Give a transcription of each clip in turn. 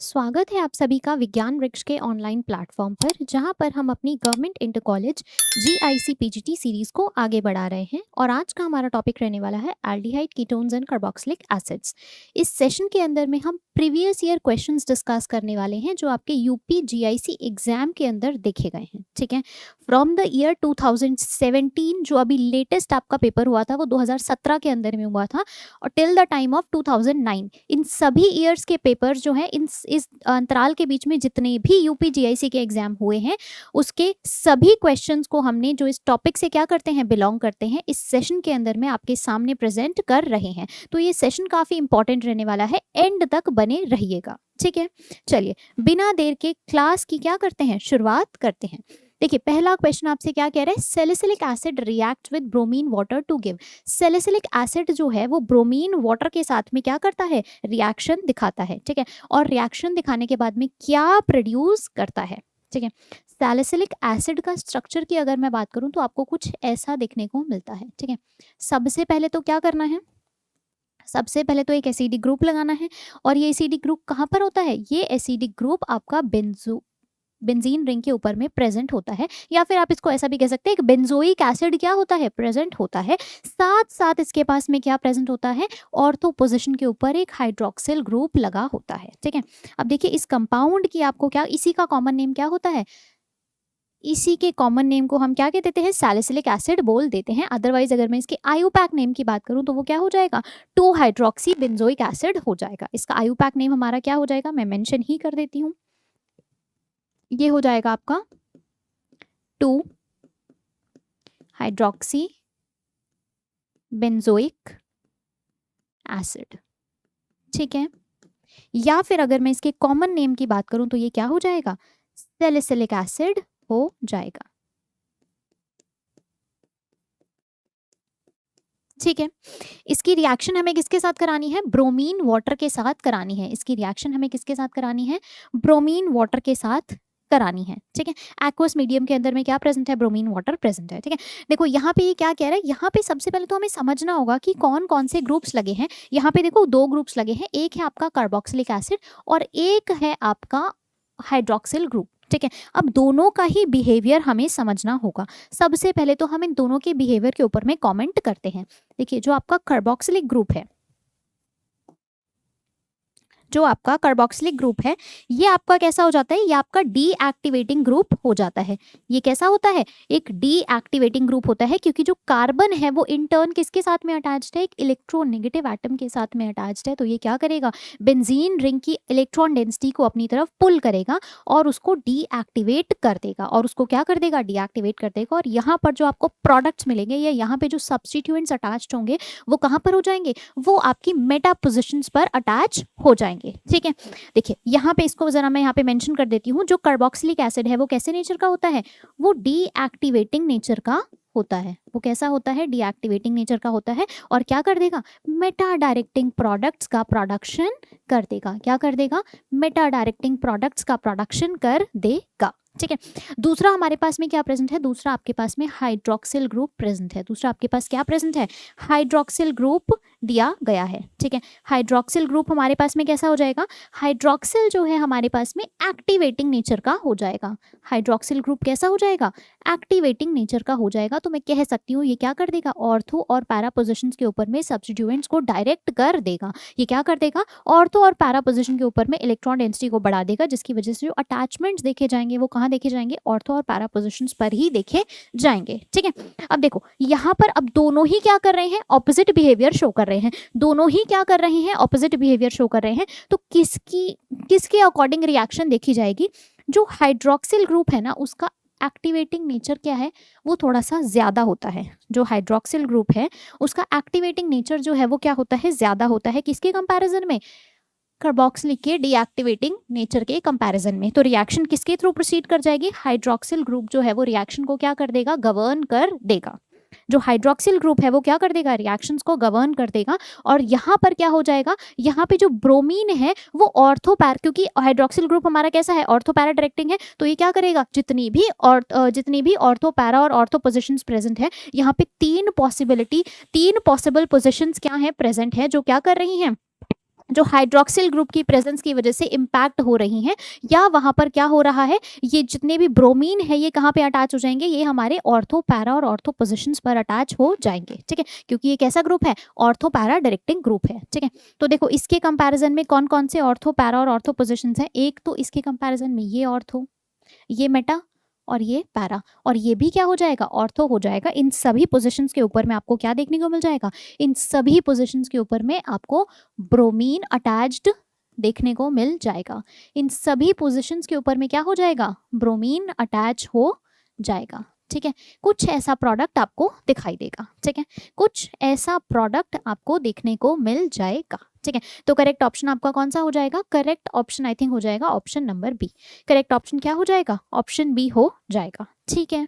स्वागत है आप सभी का विज्ञान वृक्ष के ऑनलाइन प्लेटफॉर्म पर, जहां पर हम अपनी government inter college GIC PGT series को आगे बढ़ा रहे हैं। और आज का हमारा टॉपिक रहने वाला है aldehyde ketones and carboxylic acids. इस सेशन के अंदर में हम प्रीवियस ईयर क्वेश्चंस डिस्कस करने वाले हैं जो आपके यूपी जीआईसी एग्जाम के अंदर देखे गए हैं। ठीक है, फ्रॉम द ईयर 2017 जो अभी लेटेस्ट आपका पेपर हुआ था वो 2017 के अंदर में हुआ था, और टिल द टाइम ऑफ 2009 इन सभी ईयर्स के पेपर जो हैं इस अंतराल के बीच में जितने भी यूपी जीआईसी के एग्जाम हुए हैं उसके सभी क्वेश्चंस को हमने जो इस टॉपिक से क्या करते हैं बिलोंग करते हैं इस सेशन के अंदर में आपके सामने प्रेजेंट कर रहे हैं। तो ये सेशन काफी इंपॉर्टेंट रहने वाला है, एंड तक बने रहिएगा। ठीक है, चलिए बिना देर के क्लास की क्या करते हैं शुरुआत करते हैं। देखिए पहला क्वेश्चन आपसे क्या कह रहा है, salicylic acid react with bromine water to give. Salicylic acid जो है वो ब्रोमीन वाटर के साथ में क्या करता है, रिएक्शन दिखाता है। ठीक है, और रिएक्शन दिखाने के बाद में क्या प्रोड्यूस करता है। ठीक है, सैलिसिलिक एसिड का स्ट्रक्चर की अगर मैं बात करूं तो आपको कुछ ऐसा देखने को मिलता है। ठीक है, सबसे पहले तो क्या करना है, सबसे पहले तो एक एसिडिक ग्रुप लगाना है। और ये एसिडिक ग्रुप कहाँ पर होता है, ये एसिडिक ग्रुप आपका बेंजीन रिंग के ऊपर में प्रेजेंट होता है, या फिर आप इसको ऐसा भी कह सकते हैं कि बेंजोइक एसिड क्या होता है, प्रेजेंट होता है। साथ साथ इसके पास में क्या प्रेजेंट होता है, ऑर्थो पोजीशन के ऊपर एक हाइड्रोक्सिल ग्रुप लगा होता है। ठीक है, अब देखिए इस कंपाउंड की आपको क्या, इसी का कॉमन नेम क्या होता है, इसी के कॉमन नेम को हम क्या कह देते हैं, सैलिसिलिक एसिड बोल देते हैं। अदरवाइज अगर मैं इसके आयुपैक नेम की बात करूं तो वो क्या हो जाएगा, 2 हाइड्रोक्सी बेंजोइक एसिड हो जाएगा। इसका आयुपैक नेम हमारा क्या हो जाएगा, मैं मेंशन ही कर देती हूँ, ये हो जाएगा आपका 2 हाइड्रोक्सी बेंजोइक एसिड। ठीक है, या फिर अगर मैं इसके कॉमन नेम की बात करूं तो ये क्या हो जाएगा, सैलिसिलिक एसिड हो जाएगा। ठीक है, इसकी रिएक्शन हमें किसके साथ करानी है, ब्रोमीन वाटर के साथ करानी है। इसकी रिएक्शन हमें किसके साथ करानी है, ब्रोमीन वाटर के साथ करानी है। ठीक है, एक्वस मीडियम के अंदर में क्या प्रेजेंट है, ब्रोमीन वाटर प्रेजेंट है। ठीक है, देखो यहाँ पे ये क्या कह रहा है, यहाँ पे सबसे पहले तो हमें समझना होगा कि कौन कौन से ग्रुप्स लगे हैं। यहाँ पे देखो 2 ग्रुप्स लगे हैं, एक है आपका कार्बोक्सिलिक एसिड और एक है आपका हाइड्रोक्सिल ग्रुप। ठीक है, अब दोनों का ही बिहेवियर हमें समझना होगा। सबसे पहले तो हम इन दोनों के बिहेवियर के ऊपर में कमेंट करते हैं। देखिए जो आपका कार्बोक्सिलिक ग्रुप है, जो आपका कार्बोक्सिलिक ग्रुप है ये आपका कैसा हो जाता है, ये आपका डीएक्टिवेटिंग ग्रुप हो जाता है। ये कैसा होता है, एक डीएक्टिवेटिंग ग्रुप होता है, क्योंकि जो कार्बन है वो इन टर्न किसके साथ में अटैच्ड है, एक इलेक्ट्रोनेगेटिव एटम के साथ में अटैच्ड है। तो ये क्या करेगा, बेंजीन रिंग की इलेक्ट्रॉन डेंसिटी को अपनी तरफ पुल करेगा और उसको डीएक्टिवेट कर देगा, और उसको क्या कर देगा, डीएक्टिवेट कर देगा। और यहाँ पर जो आपको प्रोडक्ट्स मिलेंगे या यहाँ पे जो सब्सटीट्यूएंट्स अटैच्ड होंगे वो कहाँ पर हो जाएंगे, वो आपकी मेटा पोजिशंस पर अटैच हो जाएंगे। ठीक है, देखिए यहाँ पे इसको जरा मैं यहाँ पे मेंशन कर देती हूँ, जो कार्बोक्सिलिक एसिड है वो कैसे नेचर का होता है, वो डीएक्टिवेटिंग नेचर का होता है। वो कैसा होता है, डीएक्टिवेटिंग नेचर का होता है, और क्या कर देगा, मेटा डायरेक्टिंग प्रोडक्ट्स का प्रोडक्शन कर देगा। क्या कर देगा, मेटा डायरेक्टिंग प्रोडक्ट्स का प्रोडक्शन कर देगा। ठीक है, दूसरा हमारे पास में क्या प्रेजेंट है, दूसरा आपके पास में हाइड्रोक्सिल ग्रुप प्रेजेंट है। दूसरा आपके पास क्या प्रेजेंट है, हाइड्रोक्सिल ग्रुप दिया गया है। ठीक है, हाइड्रोक्सिल ग्रुप हमारे पास में कैसा हो जाएगा, हाइड्रोक्सिल जो है हमारे पास में एक्टिवेटिंग नेचर का हो जाएगा। हाइड्रोक्सिल ग्रुप कैसा हो जाएगा, एक्टिवेटिंग नेचर का हो जाएगा। तो मैं कह सकती हूँ ये क्या कर देगा, ऑर्थो और पैरा पोजिशंस के ऊपर में सब्स्टिट्यूएंट्स को डायरेक्ट कर देगा। ये क्या कर देगा, ऑर्थो और पैरा पोजिशन के ऊपर में इलेक्ट्रॉन डेंसिटी को बढ़ा देगा, जिसकी वजह से जो अटैचमेंट्स देखे जाएंगे वो कहाँ देखे जाएंगे, ऑर्थो और पैरा पोजिशंस पर ही देखे जाएंगे। ठीक है, अब देखो यहाँ पर अब दोनों ही क्या कर रहे हैं, ऑपोजिट बिहेवियर शो कर रहे हैं। दोनों ही क्या कर रहे हैं, ऑपोजिट बिहेवियर शो कर रहे हैं। तो किसके अकॉर्डिंग रिएक्शन देखी जाएगी, जो हाइड्रोक्सिल ग्रुप है ना उसका एक्टिवेटिंग नेचर क्या है, वो थोड़ा सा ज्यादा होता है। जो हाइड्रोक्सिल ग्रुप है उसका एक्टिवेटिंग नेचर जो है वो क्या होता है, ज्यादा होता है। किसके कंपैरिजन में, कार्बोक्सिलिक के डीएक्टिवेटिंग नेचर के कंपैरिजन में। तो रिएक्शन किसके थ्रू प्रोसीड कर जाएगी, हाइड्रोक्सिल ग्रुप जो है वो रिएक्शन को क्या कर देगा, गवर्न कर देगा। जो हाइड्रोक्सिल ग्रुप है वो क्या कर देगा, रिएक्शंस को गवर्न कर देगा। और यहाँ पर क्या हो जाएगा, यहाँ पे जो ब्रोमीन है वो ऑर्थोपैर, क्योंकि हाइड्रोक्सिल ग्रुप हमारा कैसा है, ऑर्थोपैरा डायरेक्टिंग है, तो ये क्या करेगा, जितनी भी ऑर्थोपैरा और ऑर्थो पोजिशंस प्रेजेंट है, यहाँ पे 3 पॉसिबल पोजिशंस क्या है प्रेजेंट है, जो क्या कर रही हैं, जो हाइड्रोक्सिल ग्रुप की प्रेजेंस की वजह से इम्पैक्ट हो रही हैं, या वहां पर क्या हो रहा है, ये जितने भी ब्रोमीन है ये कहाँ पे अटैच हो जाएंगे, ये हमारे ऑर्थो पैरा और ऑर्थो पोजिशंस पर अटैच हो जाएंगे, ठीक है, क्योंकि ये कैसा ग्रुप है, ऑर्थो पैरा डायरेक्टिंग ग्रुप है, ठीक है। तो देखो इसके कंपैरिजन में कौन कौन से ऑर्थो पैरा और ऑर्थो पोजिशंस हैं, एक तो इसके कंपैरिजन में ये ऑर्थो, ये मेटा और ये पैरा, और ये भी क्या हो जाएगा, ऑर्थो हो जाएगा। इन सभी पोजीशंस के ऊपर में आपको क्या देखने को मिल जाएगा, इन सभी पोजीशंस के ऊपर में आपको ब्रोमीन अटैच्ड देखने को मिल जाएगा। इन सभी पोजीशंस के ऊपर में क्या हो जाएगा, ब्रोमीन अटैच हो जाएगा, ठीक है। कुछ ऐसा प्रोडक्ट आपको दिखाई देगा, ठीक है, कुछ ऐसा प्रोडक्ट आपको देखने को मिल जाएगा, ठीक है। तो करेक्ट ऑप्शन आपका कौन सा हो जाएगा, करेक्ट ऑप्शन आई थिंक हो जाएगा option number B. Correct option क्या हो जाएगा, ऑप्शन बी हो जाएगा, ठीक है।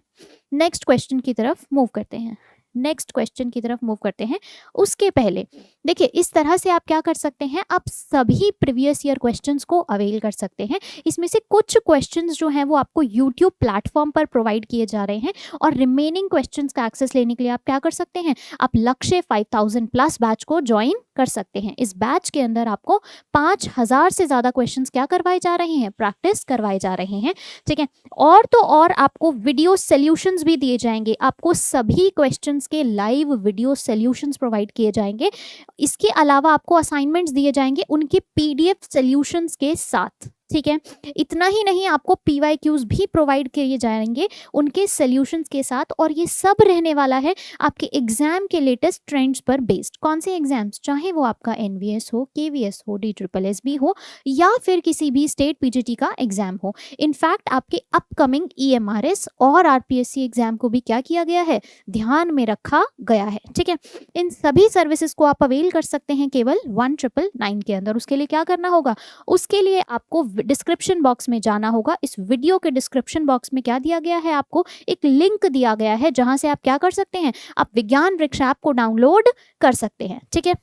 नेक्स्ट क्वेश्चन की तरफ मूव करते हैं, नेक्स्ट क्वेश्चन की तरफ मूव करते हैं। उसके पहले देखिए इस तरह से आप क्या कर सकते हैं, आप सभी प्रीवियस ईयर क्वेश्चंस को अवेल कर सकते हैं। इसमें से कुछ क्वेश्चंस जो हैं वो आपको यूट्यूब प्लेटफॉर्म पर प्रोवाइड किए जा रहे हैं, और रिमेनिंग क्वेश्चंस का एक्सेस लेने के लिए आप क्या कर सकते हैं, आप लक्ष्य 5000 प्लस बैच को ज्वाइन कर सकते हैं। इस बैच के अंदर आपको 5000 से ज़्यादा क्वेश्चंस क्या करवाए जा रहे हैं, प्रैक्टिस करवाए जा रहे हैं, ठीक है। और तो और आपको वीडियो सॉल्यूशंस भी दिए जाएंगे, आपको सभी क्वेश्चंस के लाइव वीडियो सॉल्यूशंस प्रोवाइड किए जाएंगे। इसके अलावा आपको असाइनमेंट्स दिए जाएंगे उनके पीडीएफ सॉल्यूशंस के साथ, ठीक है। इतना ही नहीं, आपको पीवाईक्यूज भी प्रोवाइड किए जाएंगे उनके सॉल्यूशंस के साथ, और ये सब रहने वाला है आपके एग्जाम के लेटेस्ट ट्रेंड्स पर बेस्ड। कौन से एग्जाम्स, चाहे वो आपका एनवीएस हो, केवीएस हो, DSSB हो, या फिर किसी भी स्टेट पीजीटी का एग्जाम हो। इनफैक्ट आपके अपकमिंग EMRS और RPSC एग्जाम को भी क्या किया गया है, ध्यान में रखा गया है, ठीक है। इन सभी सर्विसेज को आप अवेल कर सकते हैं केवल 1999 के अंदर। उसके लिए क्या करना होगा, उसके लिए आपको डिस्क्रिप्शन बॉक्स में जाना होगा। इस वीडियो के डिस्क्रिप्शन बॉक्स में क्या दिया गया है, आपको एक लिंक दिया गया है जहां से आप क्या कर सकते हैं, आप विज्ञान वृक्ष ऐप को डाउनलोड कर सकते हैं, ठीक है।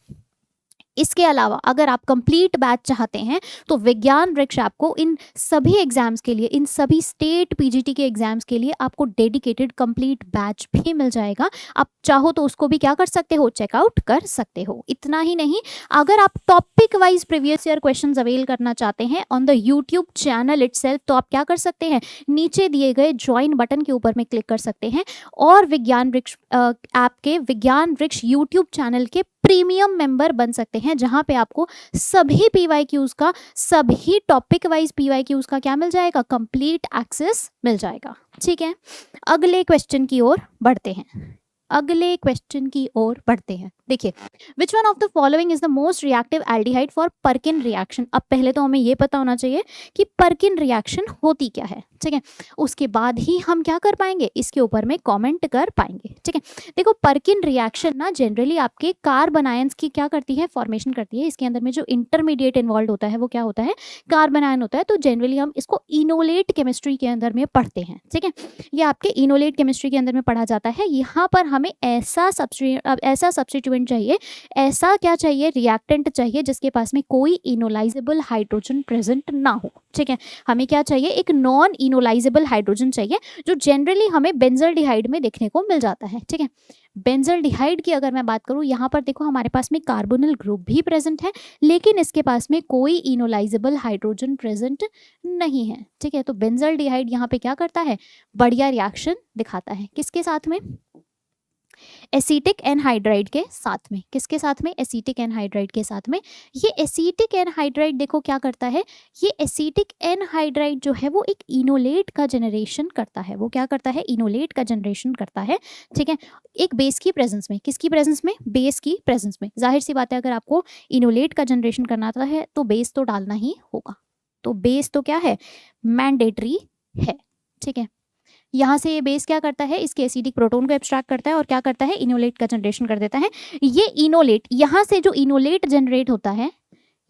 इसके अलावा अगर आप कंप्लीट बैच चाहते हैं तो विज्ञान वृक्ष ऐप को इन सभी एग्जाम्स के लिए, इन सभी स्टेट पीजीटी के एग्जाम्स के लिए आपको डेडिकेटेड कंप्लीट बैच भी मिल जाएगा। आप चाहो तो उसको भी क्या कर सकते हो, चेकआउट कर सकते हो। इतना ही नहीं, अगर आप topic wise previous year questions avail करना चाहते हैं on the YouTube channel itself, तो आप क्या कर सकते हैं, नीचे दिए गए ज्वाइन बटन के ऊपर में क्लिक कर सकते हैं, और विज्ञान वृक्ष ऐप के विज्ञान वृक्ष यूट्यूब चैनल के प्रीमियम मेंबर बन सकते हैं, जहां पे आपको सभी पीवाईक्यूज का, सभी टॉपिक वाइज पीवाईक्यूज का क्या मिल जाएगा, कंप्लीट एक्सेस मिल जाएगा, ठीक है। अगले क्वेश्चन की ओर बढ़ते हैं, अगले क्वेश्चन की ओर बढ़ते हैं। देखिए, विच one of the following is the most reactive aldehyde for Perkin reaction. अब पहले तो हमें ये पता होना चाहिए कि पर्किन रिएक्शन होती क्या है, ठीक है। उसके बाद ही हम क्या कर पाएंगे, इसके ऊपर में कमेंट कर पाएंगे, ठीक है। देखो पर्किन रिएक्शन ना जनरली आपके कार्बन आयंस की क्या करती है, फॉर्मेशन करती है। इसके अंदर में जो इंटरमीडिएट इन्वॉल्व होता है वो क्या होता है, कार्बन आयन होता है। तो जनरली हम इसको इनोलेट केमिस्ट्री के अंदर में पढ़ते हैं, ठीक है। ये आपके इनोलेट केमिस्ट्री के अंदर में पढ़ा जाता है। यहाँ पर हमें ऐसा सब्स्टिट्यूएंट चाहिए, ऐसा क्या चाहिए, रिएक्टेंट चाहिए जिसके पास में कोई इनोलाइजेबल हाइड्रोजन प्रेजेंट ना हो, ठीक है। हमें क्या चाहिए, एक नॉन इनोलाइजेबल हाइड्रोजन चाहिए, जो जनरली हमें बेंजल्डिहाइड में देखने को मिल जाता है, ठीक है। बेंजल्डिहाइड की अगर मैं बात करूं, यहाँ पर देखो हमारे पास में कार्बोनिल ग्रुप भी प्रेजेंट है, लेकिन इसके पास में कोई इनोलाइजेबल हाइड्रोजन प्रेजेंट नहीं है, ठीक है। तो बेंजल्डिहाइड यहाँ पे क्या करता है, बढ़िया रिएक्शन दिखाता है, किसके साथ में, एसिटिक एनहाइड्राइड के साथ में। किसके साथ में, एसिटिक एनहाइड्राइड के साथ में। ये एसिटिक एनहाइड्राइड देखो क्या करता है, ये एसिटिक एनहाइड्राइड जो है वो एक इनोलेट का जनरेशन करता है। वो क्या करता है, इनोलेट का जनरेशन करता है, ठीक है। एक बेस की प्रेजेंस में, किसकी प्रेजेंस में, बेस की प्रेजेंस में। जाहिर सी बात है, अगर आपको इनोलेट का जनरेशन करना आता है तो बेस तो डालना ही होगा। तो बेस तो क्या है, मैंडेटरी है, ठीक है। यहाँ से ये बेस क्या करता है, इसके एसिडिक प्रोटोन को एब्स्ट्रैक्ट करता है और क्या करता है, इनोलेट का जनरेशन कर देता है। ये इनोलेट, यहाँ से जो इनोलेट जनरेट होता है,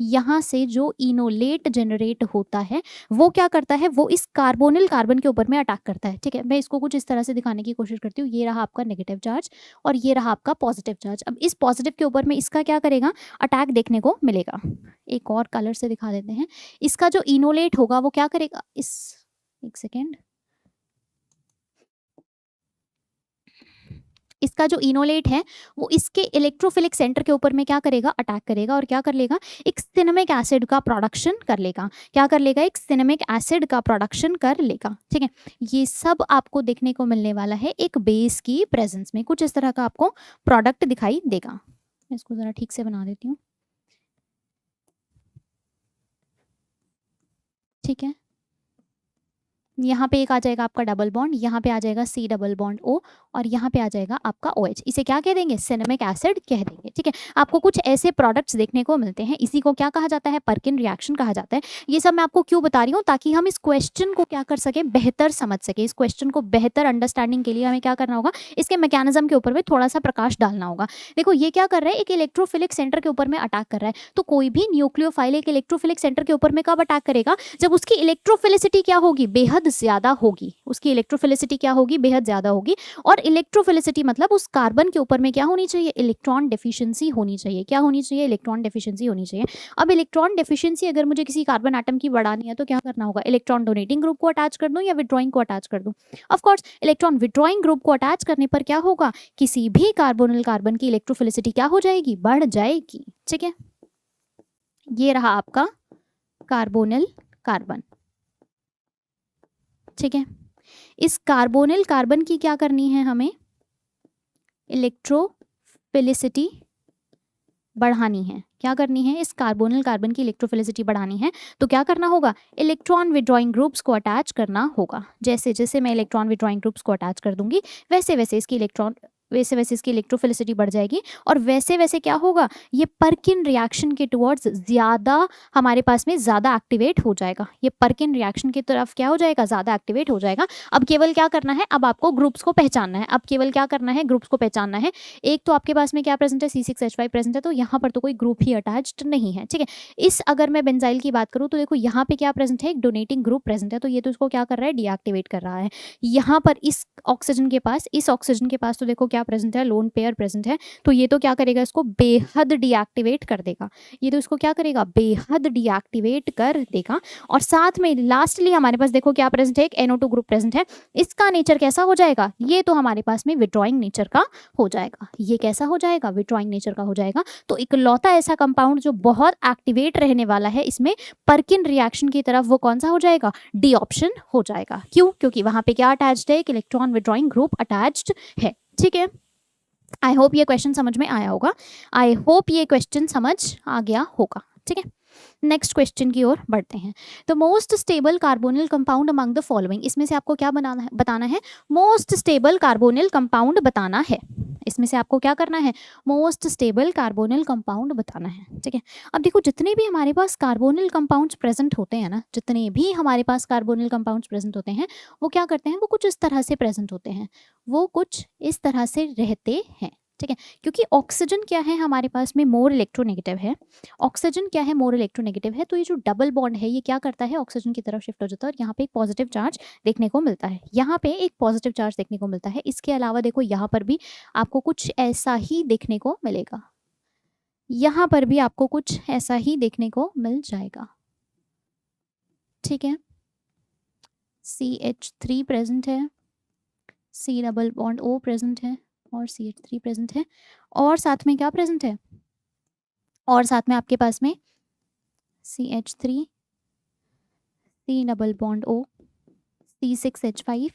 यहाँ से जो इनोलेट जनरेट होता है वो क्या करता है, वो इस कार्बोनिल कार्बन के ऊपर में अटैक करता है, ठीक है। मैं इसको कुछ इस तरह से दिखाने की कोशिश करती हूँ। ये रहा आपका नेगेटिव चार्ज और ये रहा आपका पॉजिटिव चार्ज। अब इस पॉजिटिव के ऊपर में इसका क्या करेगा, अटैक देखने को मिलेगा। एक और कलर से दिखा देते हैं। इसका जो इनोलेट होगा वो क्या करेगा, एक सेकेंड, इसका जो इनोलेट है वो इसके इलेक्ट्रोफिलिक सेंटर के ऊपर में क्या करेगा, अटैक करेगा और क्या कर लेगा, एक सिनेमिक एसिड का प्रोडक्शन कर लेगा। क्या कर लेगा, एक सिनेमिक एसिड का प्रोडक्शन कर लेगा। ठीक है, ये सब आपको देखने को मिलने वाला है एक बेस की प्रेजेंस में। कुछ इस तरह का आपको प्रोडक्ट दिखाई देगा। मैं इसको जरा ठीक से बना देती हूँ। ठीक है, यहाँ पे एक आ जाएगा आपका डबल बॉन्ड, यहाँ पे आ जाएगा C डबल बॉन्ड O और यहाँ पे आ जाएगा आपका OH। इसे क्या कह देंगे, सिनेमिक एसिड कह देंगे। ठीक है, आपको कुछ ऐसे प्रोडक्ट्स देखने को मिलते हैं, इसी को क्या कहा जाता है, पर्किन रिएक्शन कहा जाता है। ये सब मैं आपको क्यों बता रही हूँ, ताकि हम इस क्वेश्चन को क्या कर सके, बेहतर समझ सके। इस क्वेश्चन को बेहतर अंडरस्टैंडिंग के लिए हमें क्या करना होगा, इसके मैकेनिज्म के ऊपर में थोड़ा सा प्रकाश डालना होगा। देखो ये क्या कर रहा है, एक इलेक्ट्रोफिलिक सेंटर के ऊपर में अटैक कर रहा है। तो कोई भी न्यूक्लियोफाइल एक इलेक्ट्रोफिलिक सेंटर के ऊपर में कब अटैक करेगा, जब उसकी इलेक्ट्रोफिलिसिटी क्या होगी, बेहद ज्यादा होगी। उसकी इलेक्ट्रोफिलिसिटी क्या होगी, बेहद ज्यादा होगी। और इलेक्ट्रोफिलिसिटी मतलब उस कार्बन के ऊपर में क्या होनी चाहिए, इलेक्ट्रॉन डेफिशिएंसी होनी चाहिए। क्या होनी चाहिए, इलेक्ट्रॉन डेफिशिएंसी होनी चाहिए। अब इलेक्ट्रॉन डेफिशिएंसी अगर मुझे किसी कार्बन एटम की बढ़ानी है तो क्या करना होगा, इलेक्ट्रॉन डोनेटिंग ग्रुप को अटैच कर दूं या विड्रॉइंग को अटैच कर दूं। Of course electron withdrawing group को अटैच करने पर क्या होगा, किसी भी कार्बोनिल कार्बन की इलेक्ट्रोफिलिसिटी क्या हो जाएगी, बढ़ जाएगी। ठीक है, ये रहा आपका कार्बोनिल कार्बन। ठीक है, इस कार्बोनिल कार्बन की क्या करनी है, हमें इलेक्ट्रोफिलिसिटी बढ़ानी है। क्या करनी है, इस कार्बोनिल कार्बन की इलेक्ट्रोफिलिसिटी बढ़ानी है। तो क्या करना होगा, इलेक्ट्रॉन विड्रॉइंग ग्रुप्स को अटैच करना होगा। जैसे जैसे मैं इलेक्ट्रॉन विड्रॉइंग ग्रुप्स को अटैच कर दूंगी वैसे वैसे इसकी इलेक्ट्रोफिलिसिटी बढ़ जाएगी और वैसे वैसे क्या होगा, ये पर्किन रिएक्शन के टुवर्ड्स ज़्यादा हमारे पास में ज़्यादा एक्टिवेट हो जाएगा। ये पर्किन रिएक्शन की तरफ क्या हो जाएगा, ज़्यादा एक्टिवेट हो जाएगा। अब केवल क्या करना है, अब आपको ग्रुप्स को पहचानना है। अब केवल क्या करना है, ग्रुप्स को पहचानना है। एक तो आपके पास में क्या प्रेजेंट है, C6H5 प्रेजेंट है, तो यहाँ पर तो कोई ग्रुप ही अटैच्ड नहीं है। ठीक है, इस अगर मैं बेंजाइल की बात करूँ तो देखो यहाँ पे क्या प्रेजेंट है, एक डोनेटिंग ग्रुप प्रेजेंट है। तो ये तो इसको क्या कर रहा है, डीएक्टिवेट कर रहा है। यहाँ पर इस ऑक्सीजन के पास तो देखो क्या प्रेजेंट है, लोन पेयर प्रेजेंट है। तो ये तो क्या करेगा, इसको बेहद डीएक्टिवेट कर देगा। ये तो इसको क्या करेगा, बेहद डीएक्टिवेट कर देगा। और साथ में लास्टली हमारे पास देखो क्या प्रेजेंट है, एक NO2 ग्रुप प्रेजेंट है। इसका नेचर कैसा हो जाएगा, ये तो हमारे पास में विड्रॉइंग नेचर का हो जाएगा। ये कैसा हो जाएगा, विड्रॉइंग नेचर का हो जाएगा। तो इकलौता ऐसा कंपाउंड जो बहुत एक्टिवेट रहने वाला है इसमें पर्किन रिएक्शन की तरफ, वो कौन सा हो जाएगा, डी ऑप्शन हो जाएगा। क्यों, क्योंकि वहां पे क्या अटैच्ड है, एक इलेक्ट्रॉन विड्रॉइंग ग्रुप अटैच्ड है। ठीक है, आई होप ये क्वेश्चन समझ में आया होगा। आई होप ये क्वेश्चन समझ आ गया होगा। ठीक है, नेक्स्ट क्वेश्चन की ओर बढ़ते हैं। तो most stable carbonyl compound among the following, इसमें से आपको क्या बताना है, मोस्ट स्टेबल कार्बोनिल कंपाउंड बताना है। इसमें से आपको क्या करना है, मोस्ट स्टेबल कार्बोनिल कंपाउंड बताना है। ठीक है, अब देखो जितने भी हमारे पास कार्बोनिल कंपाउंड्स प्रेजेंट होते हैं ना, जितने भी हमारे पास कार्बोनिल कंपाउंड्स प्रेजेंट होते हैं वो क्या करते हैं, वो कुछ इस तरह से प्रेजेंट होते हैं, वो कुछ इस तरह से रहते हैं। ठीक है, क्योंकि ऑक्सीजन क्या है हमारे पास में, मोर इलेक्ट्रोनेगेटिव है। ऑक्सीजन क्या है, मोर इलेक्ट्रोनेगेटिव है। तो ये जो डबल बॉन्ड है ये क्या करता है, ऑक्सीजन की तरफ शिफ्ट हो जाता है और यहाँ पे एक पॉजिटिव चार्ज देखने को मिलता है। यहाँ पे एक पॉजिटिव चार्ज देखने को मिलता है। इसके अलावा देखो यहाँ पर भी आपको कुछ ऐसा ही देखने को मिलेगा, यहाँ पर भी आपको कुछ ऐसा ही देखने को मिल जाएगा। ठीक है, CH3 प्रेजेंट है, C double bond O present है और CH3 प्रेजेंट है। और साथ में क्या प्रेजेंट है, और साथ में आपके पास में CH3, C double bond O, C6H5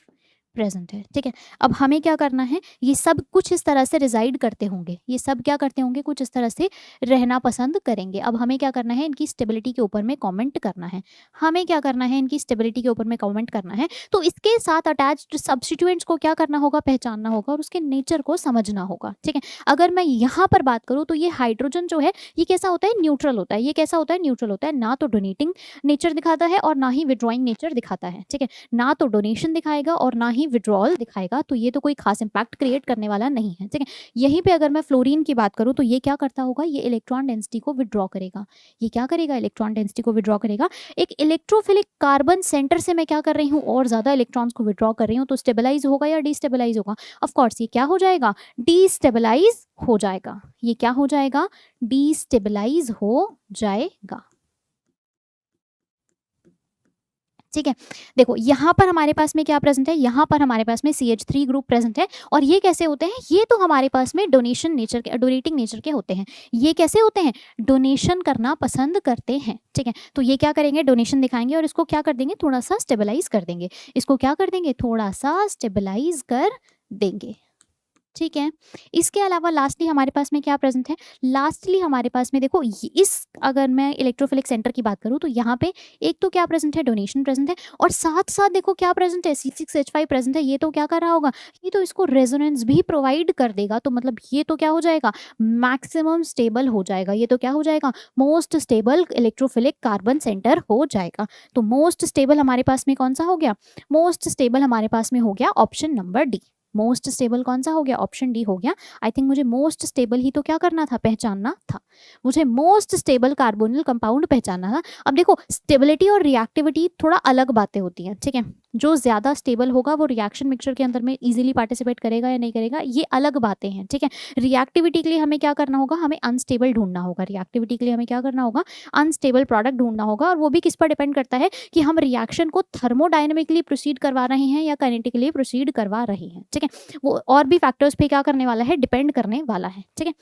present है। ठीक है, अब हमें क्या करना है, ये सब कुछ इस तरह से रिजाइड करते होंगे, ये सब क्या करते होंगे, कुछ इस तरह से रहना पसंद करेंगे। अब हमें क्या करना है, इनकी स्टेबिलिटी के ऊपर में कमेंट करना है। हमें क्या करना है, इनकी स्टेबिलिटी के ऊपर में कमेंट करना है। तो इसके साथ अटैच्ड सब्स्टिट्यूएंट्स को क्या करना होगा, पहचानना होगा और उसके नेचर को समझना होगा। ठीक है, अगर मैं यहाँ पर बात करूँ तो ये हाइड्रोजन जो है ये कैसा होता है, न्यूट्रल होता है। ये कैसा होता है, न्यूट्रल होता है। ना तो डोनेटिंग नेचर दिखाता है और ना ही विड्रॉइंग नेचर दिखाता है। ठीक है, ना तो डोनेशन दिखाएगा और ना ही विड्रॉल दिखाएगा। तो ये तो कोई खास इंपैक्ट क्रिएट करने वाला नहीं है। ठीक है, यहीं पे अगर मैं फ्लोरीन की बात करूँ तो ये क्या करता होगा, ये इलेक्ट्रॉन डेंसिटी को विड्रॉ करेगा। ये क्या करेगा, इलेक्ट्रॉन डेंसिटी को विड्रॉ करेगा। एक इलेक्ट्रोफिलिक कार्बन सेंटर से मैं क्या कर रही हूँ, और ज्यादा इलेक्ट्रॉन्स को विड्रॉ कर रही हूँ। तो स्टेबलाइज होगा या डिस्टेबलाइज होगा, ऑफ कोर्स ये क्या हो जाएगा, डिस्टेबलाइज हो जाएगा। ये क्या हो जाएगा, डिस्टेबलाइज हो जाएगा। ठीक है। देखो यहाँ पर हमारे पास में क्या प्रेजेंट है, यहाँ पर हमारे पास में CH3 ग्रुप प्रेजेंट है। और ये कैसे होते हैं, ये तो हमारे पास में डोनेशन नेचर के, डोनेटिंग नेचर के होते हैं। ये कैसे होते हैं, डोनेशन करना पसंद करते हैं। ठीक है, तो ये क्या करेंगे, डोनेशन दिखाएंगे और इसको क्या कर देंगे, थोड़ा सा स्टेबलाइज कर देंगे। इसको क्या कर देंगे, थोड़ा सा स्टेबलाइज कर देंगे। ठीक है, इसके अलावा लास्टली हमारे पास में क्या प्रेजेंट है, लास्टली हमारे पास में देखो इस, अगर मैं इलेक्ट्रोफिलिक सेंटर की बात करूँ तो यहाँ पे एक तो क्या प्रेजेंट है, डोनेशन प्रेजेंट है, और साथ साथ देखो क्या प्रेजेंट है, C6H5 प्रेजेंट है। ये तो क्या कर रहा होगा, ये तो इसको रेजोनेंस भी प्रोवाइड कर देगा। तो मतलब ये तो क्या हो जाएगा, मैक्सिमम स्टेबल हो जाएगा। ये तो क्या हो जाएगा, most stable electrophilic carbon centre हो जाएगा। तो मोस्ट स्टेबल हमारे पास में कौन सा हो गया, मोस्ट स्टेबल हमारे पास में हो गया option number D. Most stable कौन सा हो गया, ऑप्शन डी हो गया। आई थिंक मुझे मोस्ट स्टेबल ही तो क्या करना था, पहचानना था। मुझे मोस्ट स्टेबल कार्बोनिल कंपाउंड पहचानना था। अब देखो स्टेबिलिटी और रिएक्टिविटी थोड़ा अलग बातें होती हैं। ठीक है, जो ज़्यादा स्टेबल होगा वो रिएक्शन मिक्सचर के अंदर में इजीली पार्टिसिपेट करेगा या नहीं करेगा, ये अलग बातें हैं। ठीक है, रिएक्टिविटी के लिए हमें क्या करना होगा, हमें अनस्टेबल ढूंढना होगा। रिएक्टिविटी के लिए हमें क्या करना होगा, अनस्टेबल प्रोडक्ट ढूंढना होगा। और वो भी किस पर डिपेंड करता है कि हम रिएक्शन को थर्मोडायनेमिकली प्रोसीड करवा रहे हैं या काइनेटिकली प्रोसीड करवा रहे हैं। ठीक है, वो और भी फैक्टर्स पे क्या करने वाला है, डिपेंड करने वाला है। ठीक है,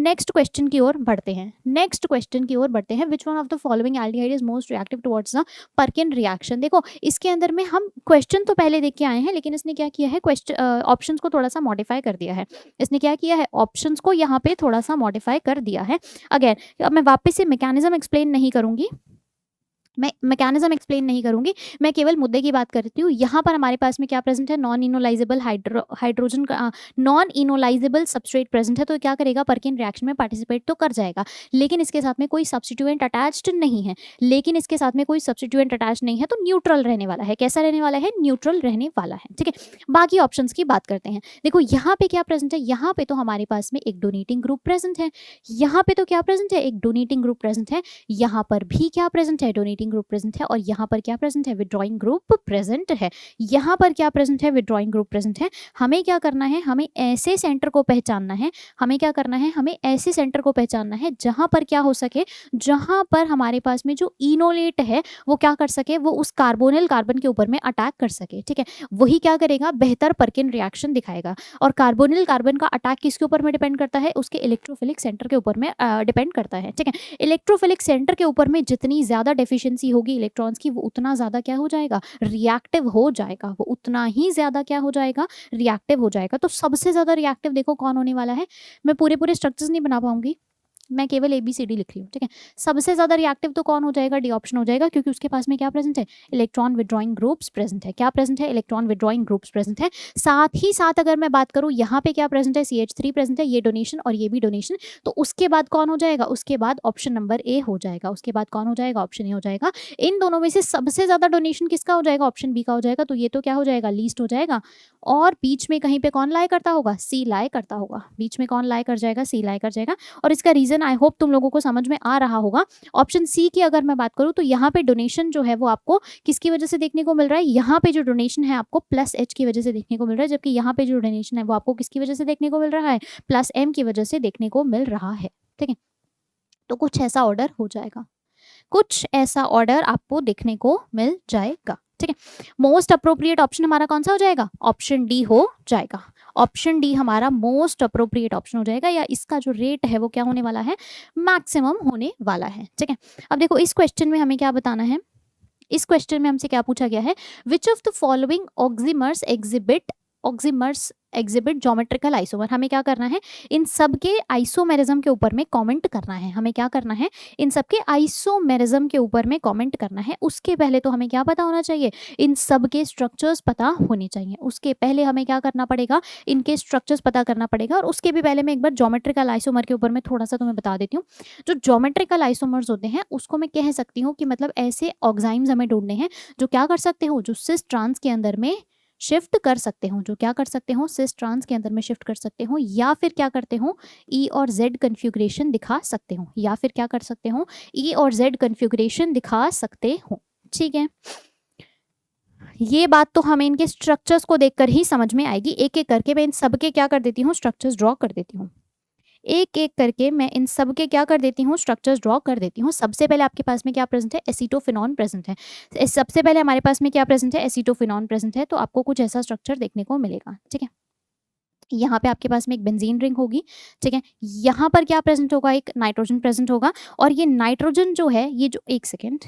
नेक्स्ट क्वेश्चन की ओर बढ़ते हैं। नेक्स्ट क्वेश्चन की ओर बढ़ते हैं, विच one of the following aldehyde is most reactive towards the Perkin reaction. देखो इसके अंदर में हम क्वेश्चन तो पहले देख के आए हैं, लेकिन इसने क्या किया है, क्वेश्चन ऑप्शंस को थोड़ा सा मॉडिफाई कर दिया है। इसने क्या किया है, ऑप्शंस को यहाँ पे थोड़ा सा मॉडिफाई कर दिया है। अगेन अब मैं वापस से मैकेनिज्म एक्सप्लेन नहीं करूंगी, मैं मैकेनिज्म एक्सप्लेन नहीं करूंगी, मैं केवल मुद्दे की बात करती हूँ। यहाँ पर हमारे पास में क्या प्रेजेंट है, non enolisable hydrogen non enolisable substrate present है। तो क्या करेगा, पर्किन रिएक्शन में पार्टिसिपेट तो कर जाएगा, लेकिन इसके साथ में कोई सब्स्टिट्यूएंट अटैच्ड नहीं है। लेकिन इसके साथ में कोई सब्स्टिट्यूएंट अटैच नहीं है, तो न्यूट्रल रहने वाला है। कैसा रहने वाला है, न्यूट्रल रहने वाला है। ठीक है, बाकी ऑप्शन की बात करते हैं। देखो यहाँ पे क्या प्रेजेंट है, यहाँ पे तो हमारे पास में एक डोनेटिंग ग्रुप प्रेजेंट है। यहाँ पे तो क्या प्रेजेंट है, एक डोनेटिंग ग्रुप प्रेजेंट है। यहाँ पर भी क्या प्रेजेंट है, डोनेटिंग ग्रुप प्रेजेंट है। और यहाँ पर क्या प्रेजेंट है, विड्रॉइंग ग्रुप प्रेजेंट है। यहाँ पर क्या प्रेजेंट है, विड्रॉइंग ग्रुप प्रेजेंट है। हमें क्या करना है, हमें ऐसे सेंटर को पहचानना है। हमें क्या करना है, हमें ऐसे सेंटर को पहचानना है जहां पर क्या हो सके, जहां पर हमारे पास में जो इनोलेट है वो क्या कर सके, वो उस कार्बोनिल कार्बन के ऊपर में अटैक कर सके। ठीक है, वही क्या करेगा, बेहतर पर्किन रिएक्शन दिखाएगा। और कार्बोनिल कार्बन का अटैक किसके ऊपर में डिपेंड करता है, उसके इलेक्ट्रोफिलिक सेंटर के ऊपर में डिपेंड करता है। ठीक है, इलेक्ट्रोफिलिक सेंटर के ऊपर में जितनी ज्यादा डेफिशिएंसी होगी इलेक्ट्रॉन्स की, वो उतना ज्यादा क्या हो जाएगा, रिएक्टिव हो जाएगा। वो उतना ही ज्यादा क्या हो जाएगा, रिएक्टिव हो जाएगा। तो सबसे ज्यादा रिएक्टिव देखो कौन होने वाला है, मैं पूरे पूरे स्ट्रक्चर्स नहीं बना पाऊंगी, मैं केवल ABCD लिख रही हूँ। ठीक है, सबसे ज्यादा रिएक्टिव तो कौन हो जाएगा, डी ऑप्शन हो जाएगा, क्योंकि उसके पास में क्या प्रेजेंट है, इलेक्ट्रॉन विड्रॉइंग ग्रुप्स प्रेजेंट है। क्या प्रेजेंट है, इलेक्ट्रॉन विड्रॉइंग ग्रुप्स प्रेजेंट है। साथ ही साथ अगर मैं बात करूँ, यहाँ पे क्या प्रेजेंट है, CH3 प्रेजेंट है। ये डोनेशन और ये भी डोनेशन। तो उसके बाद कौन हो जाएगा, उसके बाद ऑप्शन नंबर ए हो जाएगा। उसके बाद कौन हो जाएगा, ऑप्शन ए हो जाएगा। इन दोनों में से सबसे ज्यादा डोनेशन किसका हो जाएगा, ऑप्शन बी का हो जाएगा। तो ये तो क्या हो जाएगा, लीस्ट हो जाएगा। और बीच में कहीं पे कौन लाई करता होगा, सी लाई करता होगा। बीच में कौन लाई कर जाएगा, सी लाई कर जाएगा। और इसका रीजन आई होप तुम लोगों को समझ में आ रहा होगा। ऑप्शन सी की अगर मैं बात करूं, तो यहाँ पे डोनेशन जो है वो आपको किसकी वजह से देखने को मिल रहा है, यहाँ पे जो डोनेशन है आपको +H की वजह से देखने को मिल रहा है। जबकि यहाँ पे जो डोनेशन है वो आपको किसकी वजह से देखने को मिल रहा है, +M की वजह से देखने को मिल रहा है। ठीक है, तो कुछ ऐसा ऑर्डर हो जाएगा, कुछ ऐसा ऑर्डर आपको देखने को मिल जाएगा। ठीक है, मोस्ट अप्रोप्रिएट ऑप्शन हमारा कौन सा हो जाएगा, ऑप्शन डी हो जाएगा। ऑप्शन डी हमारा मोस्ट अप्रोप्रिएट ऑप्शन हो जाएगा, या इसका जो रेट है वो क्या होने वाला है, मैक्सिमम होने वाला है। ठीक है, अब देखो इस क्वेश्चन में हमें क्या बताना है, इस क्वेश्चन में हमसे क्या पूछा गया है, which of the following oximes exhibit geometrical isomer. हमें क्या करना है, इन सब के आइसोमेरिज्म के ऊपर में कमेंट करना है। हमें क्या करना है, इन सब के आइसोमेरिज्म के ऊपर में कमेंट करना है। उसके पहले तो हमें क्या पता होना चाहिए, इन सब के स्ट्रक्चर्स पता होने चाहिए। उसके पहले हमें क्या करना पड़ेगा, इनके स्ट्रक्चर्स पता करना पड़ेगा। और उसके भी पहले मैं एक बार ज्योमेट्रिकल आइसोमर के ऊपर में थोड़ा सा तुम्हें बता देती हूँ। जो ज्योमेट्रिकल आइसोमर्स होते हैं उसको मैं कह सकती हूँ कि मतलब ऐसे ऑक्साइम्स हमें ढूंढने हैं जो क्या कर सकते हो, जो सिस ट्रांस के अंदर में शिफ्ट कर सकते हो, जो क्या कर सकते हो, सिस ट्रांस के अंदर में शिफ्ट कर सकते हो, या फिर क्या करते हो, E और Z कन्फ्यूग्रेशन दिखा सकते हो, या फिर क्या कर सकते हो, E और Z कन्फ्यूग्रेशन दिखा सकते हो। ठीक है, ये बात तो हमें इनके स्ट्रक्चर्स को देखकर ही समझ में आएगी। एक एक करके मैं इन सबके क्या कर देती हूँ, स्ट्रक्चर्स ड्रॉ कर देती हूँ। एक एक करके मैं इन सब के क्या कर देती हूँ, स्ट्रक्चर्स ड्रॉ कर देती हूँ। सबसे पहले आपके पास में क्या प्रेजेंट है, एसीटोफिनॉन प्रेजेंट है। सबसे पहले हमारे पास में क्या प्रेजेंट है, एसीटोफिनॉन प्रेजेंट है। तो आपको कुछ ऐसा स्ट्रक्चर देखने को मिलेगा, ठीक है। यहाँ पे आपके पास में एक बेंजीन रिंग होगी, ठीक है। यहाँ पर क्या प्रेजेंट होगा, एक नाइट्रोजन प्रेजेंट होगा। और ये नाइट्रोजन जो है, ये जो, एक सेकेंड,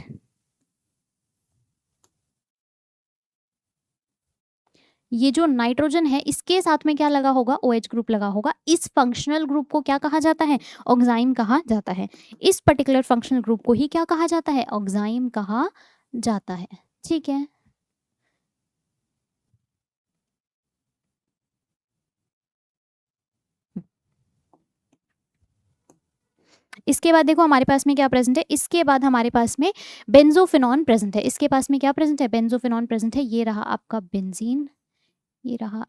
ये जो नाइट्रोजन है इसके साथ में क्या लगा होगा, OH ग्रुप लगा होगा। इस फंक्शनल ग्रुप को क्या कहा जाता है, ऑक्साइम कहा जाता है। इस पर्टिकुलर फंक्शनल ग्रुप को ही क्या कहा जाता है, ऑक्साइम कहा जाता है, ठीक है। इसके बाद देखो हमारे पास में क्या प्रेजेंट है, इसके बाद हमारे पास में बेंजोफिनॉन प्रेजेंट है। इसके पास में क्या प्रेजेंट है, बेंजोफिनॉन प्रेजेंट है। ये रहा आपका बेंजीन, ये रहा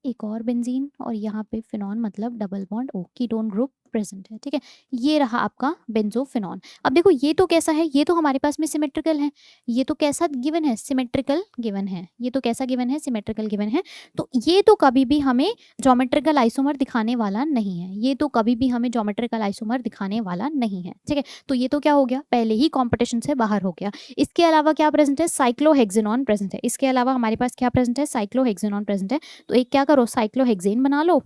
एक और बेंजीन, और यहाँ पे फिनॉन मतलब double bond O, ketone group present है, ठीक है। ये रहा आपका बेंजोफिनॉन। अब देखो ये तो कैसा है, ये तो हमारे पास में सिमेट्रिकल है। ये तो कैसा गिवन है, सिमेट्रिकल गिवन है। ये तो कैसा गिवन है, सिमेट्रिकल गिवन है। तो ये तो कभी भी हमें ज्योमेट्रिकल आइसोमर दिखाने वाला नहीं है। ये तो कभी भी हमें ज्योमेट्रिकल आइसोमर दिखाने वाला नहीं है, ठीक है। तो ये तो क्या हो गया, पहले ही कॉम्पिटिशन से बाहर हो गया। इसके अलावा क्या प्रेजेंट है, साइक्लोहेक्सेनॉन प्रेजेंट है। इसके अलावा हमारे पास क्या प्रेजेंट है, साइक्लोहेक्सेनॉन प्रेजेंट है। तो एक क्या करो, साइक्लोहेक्सेन बना लो।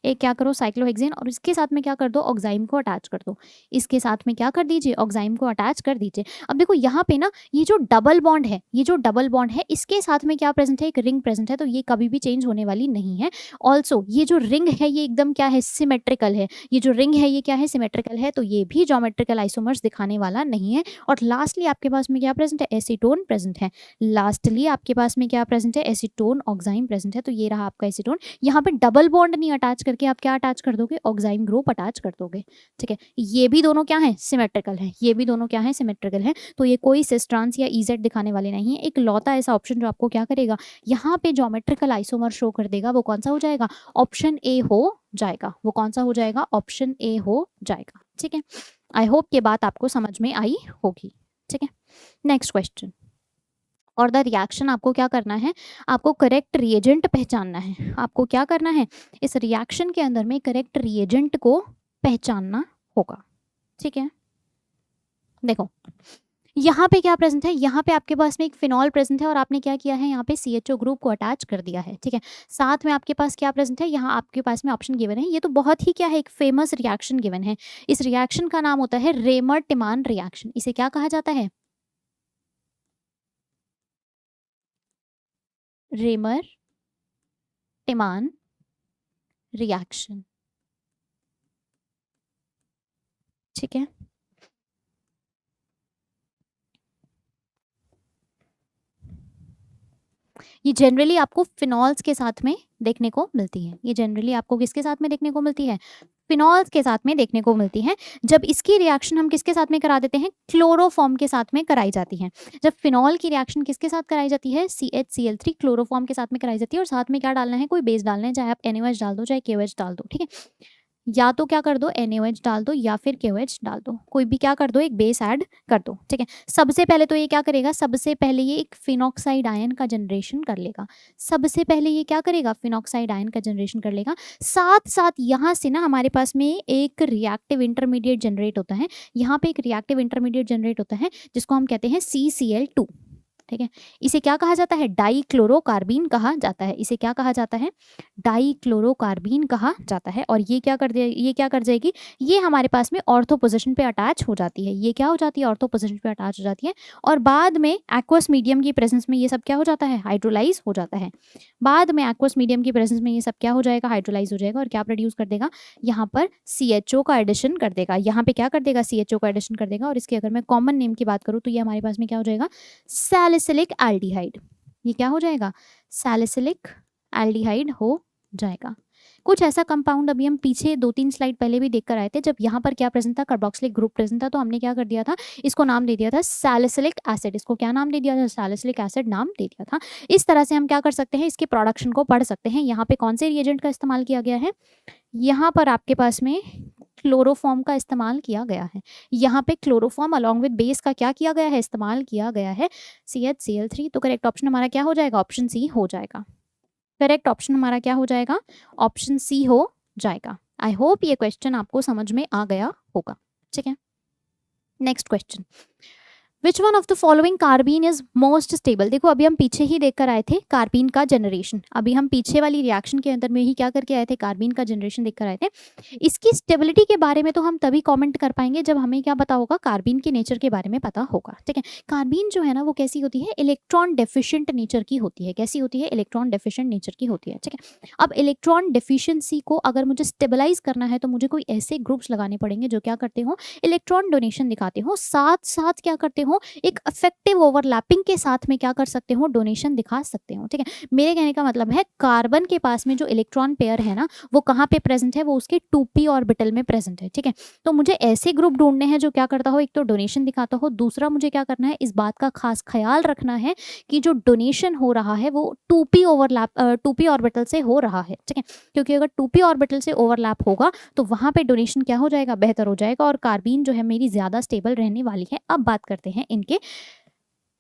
एक क्या करो, साइक्लोहेक्सेन, और इसके साथ में क्या कर दो, ऑक्साइम को अटैच कर दो। इसके साथ में क्या कर दीजिए, ऑक्साइम को अटैच कर दीजिए। अब देखो यहाँ पे ना, ये जो डबल बॉन्ड है, ये जो डबल बॉन्ड है, इसके साथ में क्या प्रेजेंट है, एक रिंग प्रेजेंट है। तो ये कभी भी चेंज होने वाली नहीं है। ऑल्सो ये जो रिंग है ये एकदम क्या है, सिमेट्रिकल है। ये जो रिंग है ये क्या है, सिमेट्रिकल है। तो ये भी ज्योमेट्रिकल आइसोमर्स दिखाने वाला नहीं है। और लास्टली आपके पास में क्या प्रेजेंट है, एसीटोन प्रेजेंट है। लास्टली आपके पास में क्या प्रेजेंट है, एसीटोन ऑक्साइम प्रेजेंट है। तो ये रहा आपका एसीटोन। यहाँ पे डबल बॉन्ड नहीं अटैच करके आप क्या अटैच कर दोगे, ऑक्साइम ग्रुप अटैच कर दोगे, ठीक है। ये भी दोनों क्या है, सिमेट्रिकल है। ये भी दोनों क्या है, सिमेट्रिकल है। तो ये कोई सिस ट्रांस या EZ दिखाने वाले नहीं है। एक लौता ऐसा ऑप्शन जो आपको क्या करेगा, यहाँ पे ज्योमेट्रिकल आइसोमर शो कर देगा, वो कौन सा हो जाएगा, ऑप्शन ए हो जाएगा। वो कौन सा हो जाएगा, ऑप्शन ए हो जाएगा, ठीक है। आई होप ये बात आपको समझ में आई होगी, ठीक है। Next question. और द रिएक्शन, आपको क्या करना है, आपको करेक्ट रिएजेंट पहचानना है। आपको क्या करना है, इस रिएक्शन के अंदर में करेक्ट रिएजेंट को पहचानना होगा, ठीक है। देखो यहाँ पे क्या प्रेजेंट है, यहाँ पे आपके पास में एक फिनॉल प्रेजेंट है और आपने क्या किया है, यहाँ पे CHO ग्रुप को अटैच कर दिया है, ठीक है। साथ में आपके पास क्या प्रेजेंट है, यहाँ आपके पास में ऑप्शन गिवन है। ये तो बहुत ही क्या है, एक फेमस रिएक्शन गिवन है। इस रिएक्शन का नाम होता है रेमर टिमान रिएक्शन। इसे क्या कहा जाता है, रेमर टिमान रिएक्शन, ठीक है। ये जनरली आपको फिनॉल्स के साथ में देखने को मिलती है। ये जनरली आपको किसके साथ में देखने को मिलती है, फिनॉल्स के साथ में देखने को मिलती है। जब इसकी रिएक्शन हम किसके साथ में करा देते हैं, क्लोरोफॉर्म के साथ में कराई जाती है। जब फिनॉल की रिएक्शन किसके साथ कराई जाती है, CHCl3 क्लोरोफॉर्म के साथ में कराई जाती है। और साथ में क्या डालना है, कोई बेस डालना है, चाहे आप NaOH डाल दो, चाहे KOH डाल दो, ठीक है। या तो क्या कर दो, NaOH डाल दो या फिर KOH डाल दो, कोई भी क्या कर दो, एक बेस ऐड कर दो, ठीक है। सबसे पहले तो ये क्या करेगा, सबसे पहले ये एक फिनॉक्साइड आयन का जनरेशन कर लेगा। सबसे पहले ये क्या करेगा, फिनॉक्साइड आयन का जनरेशन कर लेगा। साथ साथ यहाँ से ना हमारे पास में एक रिएक्टिव इंटरमीडिएट जनरेट होता है। यहाँ पे एक रिएक्टिव इंटरमीडिएट जनरेट होता है जिसको हम कहते हैं CCl2, ठीक है। इसे क्या कहा जाता है, डाइक्लोरोकार्बीन कहा जाता है। इसे क्या कहा जाता है, डाइक्लोरोकार्बीन कहा जाता है। और ये क्या कर जाएगी, ये हमारे पास में ऑर्थो पोजीशन पे अटैच हो जाती है। ये क्या हो जाती है, ऑर्थो पोजीशन पे अटैच हो जाती है। और बाद में एक्वस मीडियम की प्रेजेंस में ये सब क्या हो जाता है, हाइड्रोलाइज हो जाता है। बाद में एक्वस मीडियम की प्रेजेंस में ये सब क्या हो जाएगा, हाइड्रोलाइज हो जाएगा। और क्या प्रोड्यूस कर देगा, यहाँ पर CHO का एडिशन कर देगा। यहाँ पे क्या कर देगा, CHO का एडिशन कर देगा। और इसके अगर मैं कॉमन नेम की बात करूँ तो ये हमारे पास में क्या हो जाएगा, सैलिसिलिक एल्डिहाइड। ये क्या हो जाएगा, सैलिसिलिक एल्डिहाइड हो जाएगा। कुछ ऐसा कंपाउंड अभी हम पीछे 2-3 स्लाइड पहले भी देख कर आए थे। जब यहाँ पर क्या प्रेजेंट था, कार्बोक्सिलिक ग्रुप प्रेजेंट था, तो हमने क्या कर दिया था, इसको नाम दे दिया था सैलिसिलिक एसिड। इसको क्या नाम दे दिया था, सैलिसिलिक एसिड नाम दे दिया था। इस तरह से हम क्या कर सकते हैं, इसके प्रोडक्शन को पढ़ सकते हैं। यहाँ पे कौन से रिएजेंट का इस्तेमाल किया गया है, यहाँ पर आपके पास में क्लोरोफॉर्म का इस्तेमाल किया गया है। यहाँ पे क्लोरोफॉर्म अलॉन्ग विद बेस का क्या किया गया है, इस्तेमाल किया गया है, CHCl3। तो करेक्ट ऑप्शन हमारा क्या हो जाएगा, ऑप्शन सी हो जाएगा। करेक्ट ऑप्शन हमारा क्या हो जाएगा, ऑप्शन सी हो जाएगा। आई होप ये क्वेश्चन आपको समझ में आ गया होगा, ठीक है। Next question, which one of the following carbene is most stable. देखो अभी हम पीछे ही देखकर आए थे कार्बीन का जनरेशन, अभी हम पीछे वाली रिएक्शन के अंदर में ही क्या करके आए थे, कार्बीन का जनरेशन देखकर आए थे। इसकी स्टेबिलिटी के बारे में तो हम तभी कमेंट कर पाएंगे जब हमें क्या पता होगा, कार्बीन के नेचर के बारे में पता होगा, ठीक है। कार्बीन जो है ना वो कैसी होती है, इलेक्ट्रॉन डेफिशिएंट नेचर की होती है। कैसी होती है, इलेक्ट्रॉन डेफिशिएंट नेचर की होती है, ठीक है। अब इलेक्ट्रॉन डेफिशिएंसी को अगर मुझे स्टेबलाइज करना है तो मुझे कोई ऐसे ग्रुप्स लगाने पड़ेंगे जो क्या करते हो, इलेक्ट्रॉन डोनेशन दिखाते हो, साथ साथ क्या करते हो, एक इफेक्टिव ओवरलैपिंग के साथ में क्या कर सकते हो, डोनेशन दिखा सकते हो, ठीक है। मेरे कहने का मतलब है कार्बन के पास में जो इलेक्ट्रॉन पेयर है ना वो कहाँ पे प्रेजेंट है, वो उसके 2p ऑर्बिटल में प्रेजेंट है, ठीक है। तो मुझे ऐसे ग्रुप ढूंढने हैं जो क्या करता हो, एक तो डोनेशन दिखाता हो, दूसरा मुझे क्या करना है, इस बात का खास ख्याल रखना है कि जो डोनेशन हो रहा है वो 2p ऑर्बिटल से हो रहा है, ठीक है। क्योंकि अगर 2p ऑर्बिटल से ओवरलैप होगा तो वहां पे डोनेशन क्या हो जाएगा, बेहतर हो जाएगा और कार्बीन जो है मेरी ज्यादा स्टेबल रहने वाली है। अब बात करते हैं इनके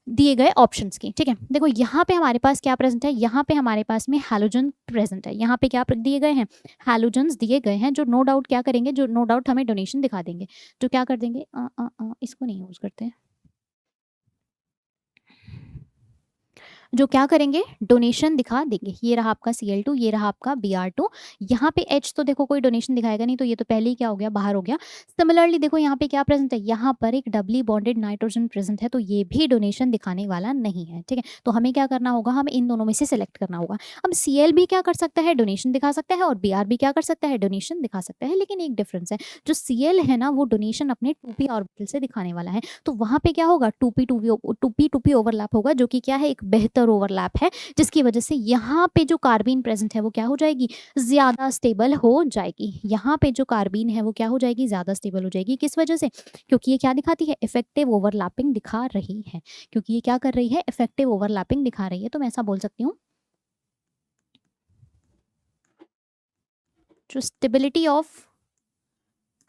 दिए गए ऑप्शंस की, ठीक है। देखो यहाँ पे हमारे पास क्या प्रेजेंट है, यहाँ पे हमारे पास में हैलोजन प्रेजेंट है। यहाँ पे क्या दिए गए हैं, हैलोजन्स दिए गए हैं जो नो डाउट क्या करेंगे, जो नो डाउट हमें डोनेशन दिखा देंगे। जो क्या कर देंगे, इसको नहीं यूज करते, जो क्या करेंगे, डोनेशन दिखा देंगे। ये रहा आपका Cl2, ये रहा आपका Br2। यहाँ पे H तो देखो कोई डोनेशन दिखाएगा नहीं, तो ये तो पहले ही क्या हो गया, बाहर हो गया। सिमिलरली देखो यहाँ पे क्या प्रेजेंट है, यहाँ पर एक डबली बॉन्डेड नाइट्रोजन प्रेजेंट है, तो ये भी डोनेशन दिखाने वाला नहीं है, ठीक है। तो हमें क्या करना होगा, हमें इन दोनों में से सिलेक्ट करना होगा। अब Cl भी क्या कर सकता है, डोनेशन दिखा सकता है, और Br भी क्या कर सकता है, डोनेशन दिखा सकता है। लेकिन एक डिफरेंस है, जो Cl है ना वो डोनेशन अपने 2p ऑर्बिटल से दिखाने वाला है, तो वहां पे क्या होगा, 2p ओवरलैप होगा, जो कि क्या है, एक बेहतर ओवरलैप है, जिसकी वजह से यहाँ पे जो कार्बीन प्रेजेंट है वो क्या हो जाएगी, ज्यादा स्टेबल हो जाएगी। यहाँ पे जो कार्बीन है वो क्या हो जाएगी, ज्यादा स्टेबल हो जाएगी। किस वजह से, क्योंकि ये क्या दिखाती है, इफेक्टिव ओवरलैपिंग दिखा रही है। क्योंकि ये क्या कर रही है, इफेक्टिव ओवरलैपिंग दिखा रही है। तो मैं ऐसा बोल सकती हूँ, जो स्टेबिलिटी ऑफ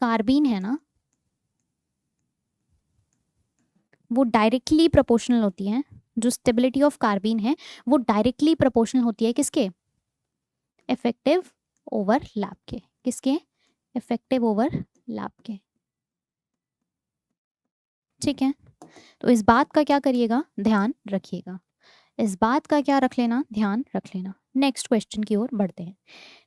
कार्बीन है ना वो डायरेक्टली प्रोपोर्शनल होती है, जो स्टेबिलिटी ऑफ कार्बीन है वो डायरेक्टली प्रोपोर्शनल होती है किसके, इफेक्टिव ओवरलैप के। किसके, इफेक्टिव ओवरलैप के, ठीक है। तो इस बात का क्या करिएगा, ध्यान रखिएगा, इस बात का क्या रख लेना, ध्यान रख लेना। नेक्स्ट क्वेश्चन की ओर बढ़ते हैं,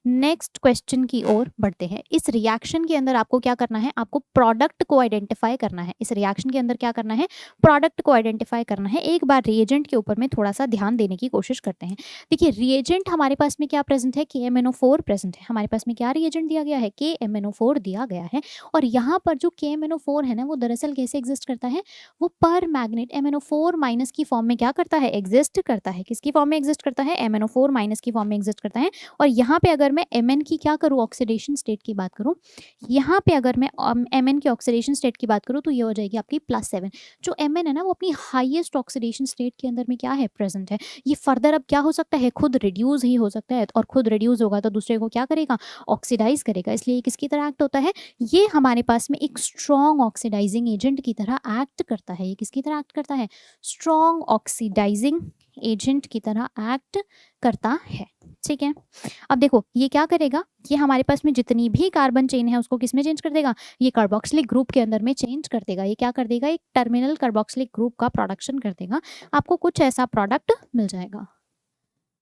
नेक्स्ट क्वेश्चन की ओर बढ़ते हैं। इस रिएक्शन के अंदर आपको क्या करना है, आपको प्रोडक्ट को आइडेंटिफाई करना है। इस रिएक्शन के अंदर क्या करना है, प्रोडक्ट को आइडेंटिफाई करना है। एक बार रिएजेंट के ऊपर में थोड़ा सा ध्यान देने की कोशिश करते हैं। देखिए रिएजेंट हमारे पास में क्या प्रेजेंट है, KMnO4 प्रेजेंट है। हमारे पास में क्या रिएजेंट दिया गया है, KMnO4 दिया गया है। और यहाँ पर जो KMnO4 है ना वो दरअसल कैसे एग्जिस्ट करता है, वो पर मैग्नेट MnO4 माइनस की फॉर्म में क्या करता है, एग्जिस्ट करता है। किसकी फॉर्म में एग्जिस्ट करता है, MnO4 माइनस की फॉर्म में एग्जिस्ट करता है। और यहाँ पे अगर मैं Mn की क्या करूँ, ऑक्सीडेशन स्टेट की बात करूँ, यहाँ पे अगर मैं Mn की ऑक्सीडेशन स्टेट की बात करूँ तो ये हो जाएगी आपकी +7। जो Mn है ना वो अपनी हाईएस्ट ऑक्सीडेशन स्टेट के अंदर में क्या है, प्रेजेंट है। ये फर्दर अब क्या हो सकता है, खुद रिड्यूस ही हो सकता है, और खुद रिड्यूस होगा तो दूसरे को क्या करेगा, ऑक्सीडाइज करेगा। इसलिए किसकी तरह एक्ट होता है, ये हमारे पास में एक स्ट्रॉन्ग ऑक्सीडाइजिंग एजेंट की तरह एक्ट करता है। ये किसकी तरह एक्ट करता है, स्ट्रॉन्ग ऑक्सीडाइजिंग एजेंट की तरह एक्ट करता है, ठीक है। अब देखो ये क्या करेगा, ये हमारे पास में जितनी भी कार्बन चेन है उसको किस में चेंज कर देगा, ये कार्बोक्सिलिक ग्रुप के अंदर में चेंज कर देगा। ये क्या कर देगा, एक टर्मिनल कार्बोक्सिलिक ग्रुप का प्रोडक्शन कर देगा। आपको कुछ ऐसा प्रोडक्ट मिल जाएगा,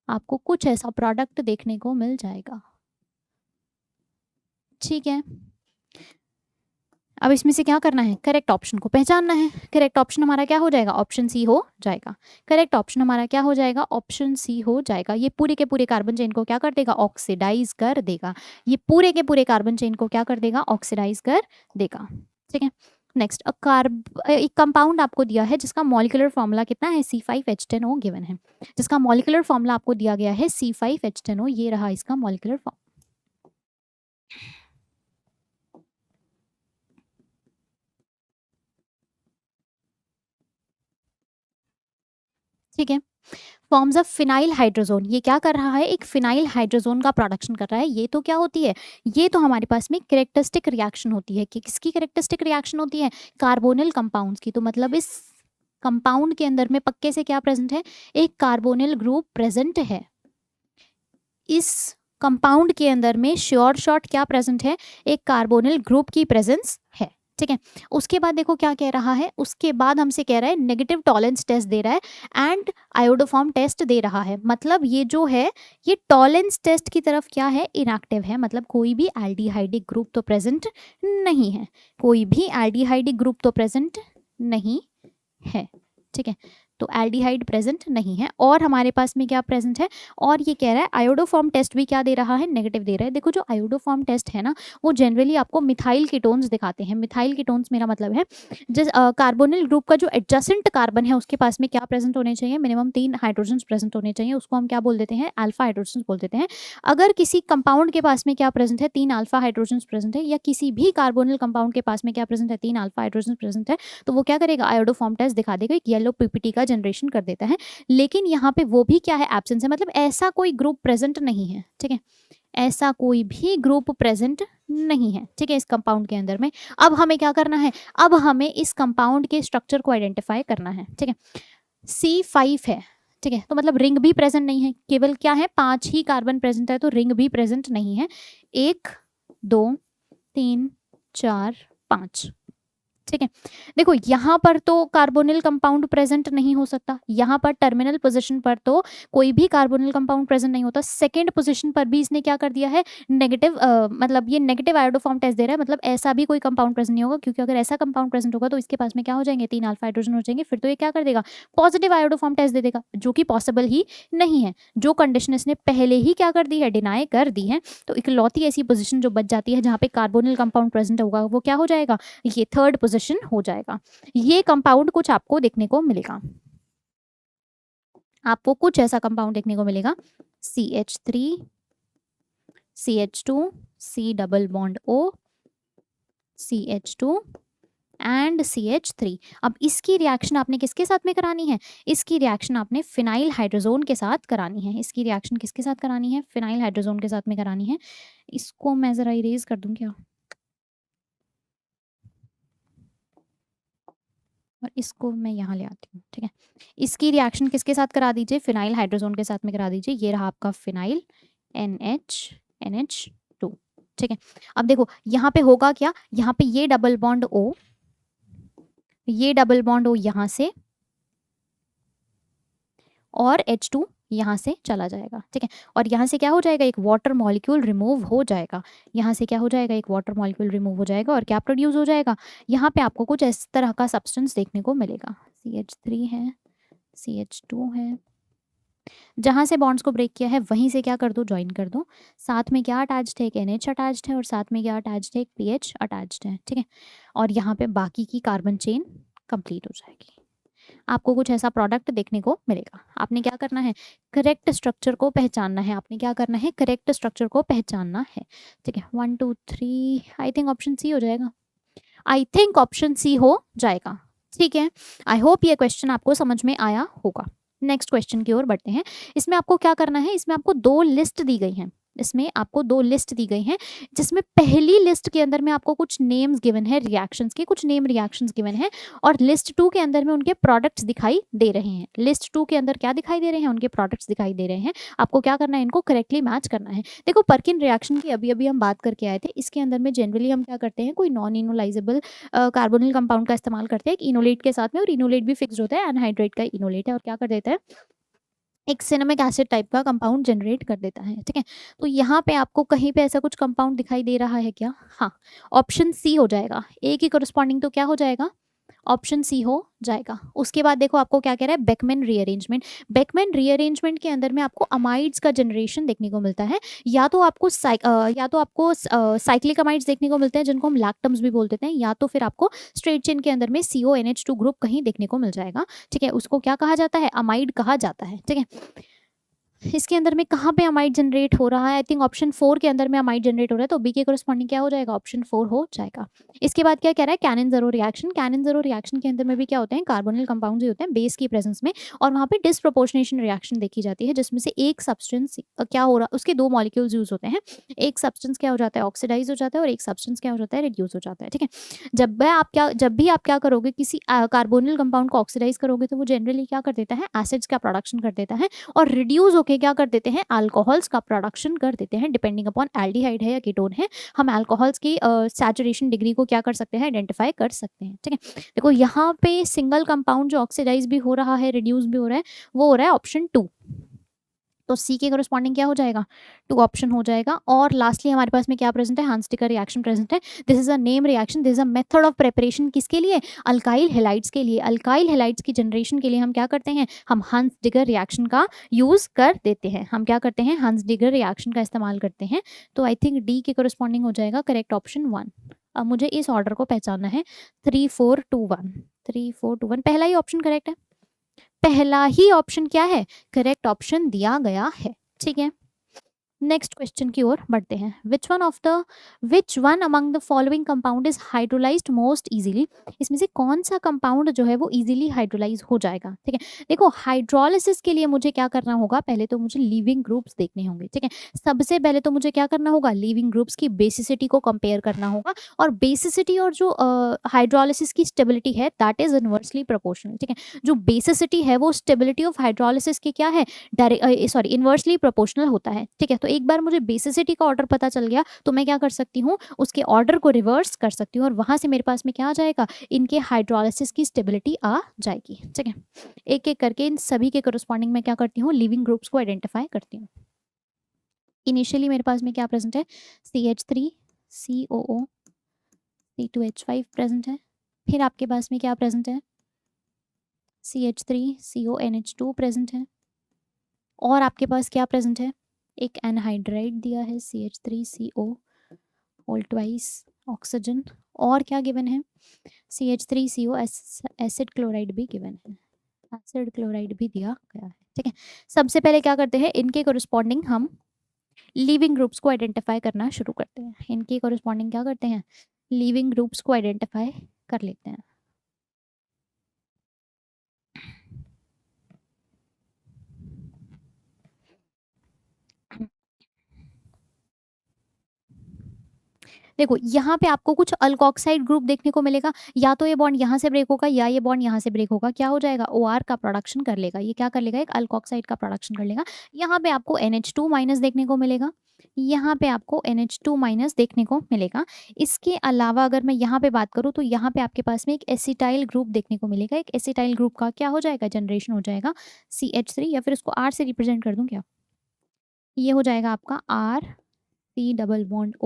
आपको कुछ ऐसा प्रोडक्ट देखने को मिल जाएगा, ठीक है। अब इसमें से क्या करना है, करेक्ट ऑप्शन को पहचानना है। करेक्ट ऑप्शन हमारा क्या हो जाएगा, ऑप्शन सी हो जाएगा। करेक्ट ऑप्शन हमारा क्या हो जाएगा, ऑप्शन सी हो जाएगा। ये पूरे के पूरे कार्बन चेन को क्या कर देगा, ऑक्सीडाइज कर देगा। ये पूरे के पूरे कार्बन चेन को क्या कर देगा, ऑक्सीडाइज कर देगा, ठीक है। नेक्स्ट एक कंपाउंड आपको दिया है जिसका मॉलिक्यूलर फॉर्मूला कितना है, C5H10O गिवन है। जिसका मॉलिक्यूलर फॉर्मूला आपको दिया गया है C5H10O, ये रहा इसका मॉलिक्यूलर फॉर्म, ठीक है। फॉर्म्स ऑफ फिनाइल हाइड्रोजोन, ये क्या कर रहा है, एक फिनाइल हाइड्रोजोन का प्रोडक्शन कर रहा है। ये तो क्या होती है, ये तो हमारे पास में कैरेक्टरिस्टिक रिएक्शन होती है। कि किसकी कैरेक्टरिस्टिक रिएक्शन होती है, कार्बोनिल कंपाउंड्स की। तो मतलब इस कंपाउंड के अंदर में पक्के से क्या प्रेजेंट है, एक कार्बोनिल ग्रुप प्रेजेंट है। इस कंपाउंड के अंदर में श्योर शॉर्ट क्या प्रेजेंट है, एक कार्बोनिल ग्रुप की प्रेजेंस है, ठीक है। उसके बाद देखो क्या कह रहा है, उसके बाद हमसे कह रहा है नेगेटिव टॉलेंस टेस्ट दे रहा है एंड आयोडोफॉर्म टेस्ट दे रहा है। मतलब ये जो है ये टॉलेंस टेस्ट की तरफ क्या है, इनएक्टिव है, मतलब कोई भी एल्डिहाइडिक ग्रुप तो प्रेजेंट नहीं है, कोई भी एल्डिहाइडिक ग्रुप तो प्रेजेंट नहीं है, ठीक है। तो एल्डिहाइड प्रेजेंट नहीं है। और हमारे पास में क्या प्रेजेंट है, और ये कह रहा है आयोडोफॉर्म टेस्ट भी क्या दे रहा है, नेगेटिव दे रहा है। देखो जो आयोडोफॉर्म टेस्ट है ना वो जनरली आपको मिथाइल कीटोन्स दिखाते हैं। मिथाइल कीटोन्स मेरा मतलब है जिस कार्बोनिल ग्रुप का जो एडजेसेंट कार्बन है उसके पास में क्या प्रेजेंट होने चाहिए, मिनिमम 3 हाइड्रोजन प्रेजेंट होने चाहिए, उसको हम क्या बोल देते हैं, अल्फा हाइड्रोजन बोल देते हैं। अगर किसी कंपाउंड के पास में क्या प्रेजेंट है, 3 अल्फा हाइड्रोजन प्रेजेंट है, या किसी भी कार्बोनिल कंपाउंड के पास में क्या प्रेजेंट है, 3 अल्फा हाइड्रोजन प्रेजेंट है, तो वो क्या करेगा, आयोडोफॉर्म टेस्ट दिखा देगा, एक येलो पीपीटी का जनरेशन कर देता है। लेकिन यहाँ पे वो भी क्या है, एब्सेंस है, मतलब ऐसा कोई ग्रुप प्रेजेंट नहीं है, ठीक है, ऐसा कोई भी ग्रुप प्रेजेंट नहीं है, ठीक है, इस कंपाउंड के अंदर में। अब हमें क्या करना है, अब हमें इस कंपाउंड के स्ट्रक्चर को आइडेंटिफाई करना है, ठीक है। C5 है, ठीक है, तो मतलब रिंग भी प्रेजेंट नहीं है, केवल क्या है 5 ही कार्बन प्रेजेंट है, तो रिंग भी प्रेजेंट नहीं है। 1 2 3 4 5, ठीक है। देखो यहाँ पर तो कार्बोनिल कंपाउंड प्रेजेंट नहीं हो सकता, यहाँ पर टर्मिनल पोजीशन पर तो कोई भी कार्बोनिल कंपाउंड प्रेजेंट नहीं होता। सेकंड पोजीशन पर भी इसने क्या कर दिया है, नेगेटिव, मतलब ये नेगेटिव आयोडोफॉर्म टेस्ट दे रहा है, मतलब ऐसा भी कोई कंपाउंड प्रेजेंट नहीं होगा, क्योंकि अगर ऐसा कंपाउंड प्रेजेंट होगा तो इसके पास में क्या हो जाएंगे, 3 अल्फा हाइड्रोजन हो जाएंगे, फिर तो ये क्या कर देगा, पॉजिटिव आयोडोफॉर्म टेस्ट दे देगा, जो कि पॉसिबल ही नहीं है। जो कंडीशन इसने पहले ही क्या कर दी है, डिनाई कर दी है। तो इकलौती ऐसी पोजीशन जो बच जाती है जहाँ पे कार्बोनिल कंपाउंड प्रेजेंट होगा वो क्या हो जाएगा, ये थर्ड पोजीशन हो जाएगा। ये कंपाउंड कुछ आपको देखने को मिलेगा, आपको कुछ ऐसा कंपाउंड देखने को मिलेगा, CH3 CH2 C double bond O CH2 and CH3। अब इसकी रिएक्शन आपने किसके साथ में करानी है, इसकी रिएक्शन आपने फिनाइल हाइड्रोजोन के साथ करानी है। इसकी रिएक्शन किसके साथ करानी है, फिनाइल हाइड्रोजोन के साथ में करानी है। इसको मैं जरा इरेज कर दूं क्या, और इसको मैं यहाँ ले आती हूँ, ठीक है। इसकी रिएक्शन किसके साथ करा दीजिए, फिनाइल हाइड्रोजोन के साथ में करा दीजिए। ये रहा आपका फिनाइल NH2, ठीक है। अब देखो यहाँ पे होगा क्या, यहाँ पे ये डबल बॉन्ड O, ये डबल बॉन्ड O यहाँ से, और H2 यहाँ से चला जाएगा, ठीक है। और यहाँ से क्या हो जाएगा, एक वाटर मॉलिक्यूल रिमूव हो जाएगा, यहाँ से क्या हो जाएगा, एक वाटर मॉलिक्यूल रिमूव हो जाएगा, और क्या प्रोड्यूस हो जाएगा, यहाँ पे आपको कुछ इस तरह का सब्सटेंस देखने को मिलेगा। CH3 है, CH2 है, जहाँ से बॉन्ड्स को ब्रेक किया है वहीं से क्या कर दो, ज्वाइन कर दो। साथ में क्या अटैच्ड है, एक NH अटैच्ड है, और साथ में क्या अटैच्ड है, एक PH अटैच्ड है, ठीक है। और यहाँ पे बाकी की कार्बन चेन कंप्लीट हो जाएगी, आपको कुछ ऐसा प्रोडक्ट देखने को मिलेगा। आपने क्या करना है, करेक्ट स्ट्रक्चर को पहचानना है, आपने क्या करना है, करेक्ट स्ट्रक्चर को पहचानना है, ठीक है। 1 2 3, आई थिंक ऑप्शन सी हो जाएगा, आई थिंक ऑप्शन सी हो जाएगा, ठीक है। आई होप ये क्वेश्चन आपको समझ में आया होगा। नेक्स्ट क्वेश्चन की ओर बढ़ते हैं। इसमें आपको क्या करना है, इसमें आपको 2 लिस्ट दी गई हैं, इसमें आपको 2 लिस्ट दी गई हैं, जिसमें पहली लिस्ट के अंदर में आपको कुछ नेम्स गिवन है, रिएक्शंस के कुछ नेम रिएक्शंस गिवन है, और लिस्ट 2 के अंदर में उनके प्रोडक्ट्स दिखाई दे रहे हैं। लिस्ट 2 के अंदर क्या दिखाई दे रहे हैं, उनके प्रोडक्ट्स दिखाई दे रहे हैं। आपको क्या करना है, इनको करेक्टली मैच करना है। देखो पर्किन रिएक्शन की अभी अभी हम बात करके आए थे, इसके अंदर में जनरली हम क्या करते हैं, कोई नॉन इनोलाइजेबल कार्बोनिल कंपाउंड का इस्तेमाल करते हैं, एक इनोलेट के साथ में, और इनोलेट भी फिक्स होता है, एनहाइड्रेट का इनोलेट है, और क्या कर देता है, एक सिनेमिक एसिड टाइप का कंपाउंड जनरेट कर देता है, ठीक है। तो यहाँ पे आपको कहीं पे ऐसा कुछ कंपाउंड दिखाई दे रहा है क्या, हाँ, ऑप्शन सी हो जाएगा। ए की कोरस्पॉन्डिंग तो क्या हो जाएगा, ऑप्शन सी हो जाएगा। उसके बाद देखो आपको क्या कह रहा है, बेकमैन रीअरेंजमेंट। बेकमैन रीअरेंजमेंट के अंदर में आपको अमाइड्स का जनरेशन देखने को मिलता है, या तो आपको साइक्लिक अमाइड्स देखने को मिलते हैं, जिनको हम लैक्टम्स भी बोल देते हैं, या तो फिर आपको स्ट्रेट चेन के अंदर में CONH2 ग्रुप कहीं देखने को मिल जाएगा, ठीक है। उसको क्या कहा जाता है, अमाइड कहा जाता है, ठीक है। इसके अंदर में कहाँ पे अमाइड जनरेट हो रहा है, आई थिंक ऑप्शन 4 के अंदर में अमाइड जनरेट हो रहा है, तो बी के कोरस्पॉन्डिंग क्या हो जाएगा, ऑप्शन 4 हो जाएगा। इसके बाद क्या कह रहा है, कैनन-ज़रो रिएक्शन। कैनन-ज़रो रिएक्शन के अंदर में भी क्या होते हैं, कार्बोनिल कंपाउंड्स ही होते हैं बेस की प्रेजेंस में, और वहाँ पे डिसप्रोपोर्शनेशन रिएक्शन देखी जाती है, जिसमें से एक सब्सटेंस क्या हो रहा है, उसके 2 मॉलिक्यूल्स यूज होते हैं, एक सब्सटेंस क्या हो जाता है, ऑक्सीडाइज हो जाता है, और एक सब्सटेंस क्या हो जाता है, रिड्यूस हो जाता है, ठीक है। जब भी आप क्या करोगे, किसी कार्बोनिल कंपाउंड को ऑक्सीडाइज करोगे, तो वो जनरली क्या कर देता है, एसिड्स का प्रोडक्शन कर देता है, और रिड्यूस होकर मिलके क्या कर देते हैं, अल्कोहल्स का प्रोडक्शन कर देते हैं। डिपेंडिंग अपॉन एल्डिहाइड है या कीटोन है, हम अल्कोहल्स की सैचुरेशन डिग्री को क्या कर सकते हैं, आइडेंटिफाई कर सकते हैं। ठीक है, देखो यहाँ पे सिंगल कंपाउंड जो ऑक्सीडाइज भी हो रहा है, रिड्यूस भी हो रहा है, वो हो रहा है ऑप्शन 2। तो सी के करस्पॉन्डिंग क्या हो जाएगा, 2 ऑप्शन हो जाएगा। और लास्टली हमारे पास में क्या प्रेजेंट है, हांस-डिकर रिएक्शन प्रेजेंट है। This is a name reaction, this is a method of preparation, किसके लिए, अल्काइल हैलाइड्स के लिए। अल्काइल हैलाइड्स की जनरेशन के लिए हम क्या करते हैं, हम हांस-डिकर रिएक्शन का यूज कर देते हैं। हम क्या करते हैं, हांस-डिकर रिएक्शन का इस्तेमाल करते हैं। तो आई थिंक डी के करस्पॉन्डिंग हो जाएगा करेक्ट ऑप्शन 1। अब मुझे इस ऑर्डर को पहचानना है, 3 4 2 1, 3 4 2 1, पहला ही ऑप्शन करेक्ट है, पहला ही ऑप्शन क्या है, करेक्ट ऑप्शन दिया गया है। ठीक है, नेक्स्ट क्वेश्चन की ओर बढ़ते हैं। Which one among the following compound is hydrolysed most easily, इसमें से कौन सा कंपाउंड जो है वो इजीली हाइड्रोलाइज हो जाएगा। ठीक है, देखो हाइड्रोलिसिस के लिए मुझे क्या करना होगा, पहले तो मुझे लीविंग ग्रुप्स देखने होंगे। ठीक है, सबसे पहले तो मुझे क्या करना होगा, लीविंग ग्रुप्स की बेसिसिटी को कंपेयर करना होगा। और बेसिसिटी और जो हाइड्रोलिसिस की स्टेबिलिटी है दैट इज इनवर्सली प्रोपोर्शनल। ठीक है, जो बेसिसिटी है वो स्टेबिलिटी ऑफ हाइड्रोलिसिस के क्या है, इनवर्सली प्रोपोर्शनल होता है। ठीक है, तो एक बार मुझे बेसिसिटी का ऑर्डर पता चल गया तो मैं क्या कर सकती हूँ, उसके ऑर्डर को रिवर्स कर सकती हूँ और वहां से मेरे पास में क्या आ जाएगा, इनके हाइड्रोलिसिस की स्टेबिलिटी आ जाएगी। ठीक है, एक एक करके इन सभी के करस्पॉन्डिंग में क्या करती हूँ, लिविंग ग्रुप्स को आइडेंटिफाई करती हूँ। इनिशियली मेरे पास में क्या प्रेजेंट है, CH3 COO C2H5 प्रेजेंट है। फिर आपके पास में क्या प्रेजेंट है, CH3 CONH2 प्रेजेंट है। और आपके पास क्या प्रेजेंट है, एक एनहाइड्राइड दिया है CH3CO होल ट्वाइस ऑक्सीजन। और क्या गिवन है, CH3CO एसिड क्लोराइड भी गिवन है, एसिड क्लोराइड भी दिया गया है। ठीक है, सबसे पहले क्या करते हैं, इनके कोरिस्पॉन्डिंग हम लिविंग ग्रुप्स को आइडेंटिफाई करना शुरू करते हैं। इनके कोरिस्पॉन्डिंग क्या करते हैं, लिविंग ग्रुप्स को आइडेंटिफाई कर लेते हैं। देखो यहाँ पे आपको कुछ अल्कोक्साइड ग्रुप देखने को मिलेगा, या तो ये बॉन्ड यहाँ से ब्रेक होगा या ये बॉन्ड यहाँ से ब्रेक होगा, क्या हो जाएगा, OR का प्रोडक्शन कर लेगा। ये क्या कर लेगा, एक अल्कोक्साइड का प्रोडक्शन कर लेगा। यहाँ पे आपको NH2 माइनस देखने को मिलेगा, यहाँ पे आपको NH2 माइनस देखने को मिलेगा। इसके अलावा अगर मैं यहाँ पे बात करूँ तो यहाँ पे आपके पास में एक एसिटाइल ग्रुप देखने को मिलेगा। एक एसिटाइल ग्रुप का क्या हो जाएगा, जनरेशन हो जाएगा CH3, या फिर उसको R से रिप्रेजेंट कर दूँ क्या, ये हो जाएगा आपका R, C double bond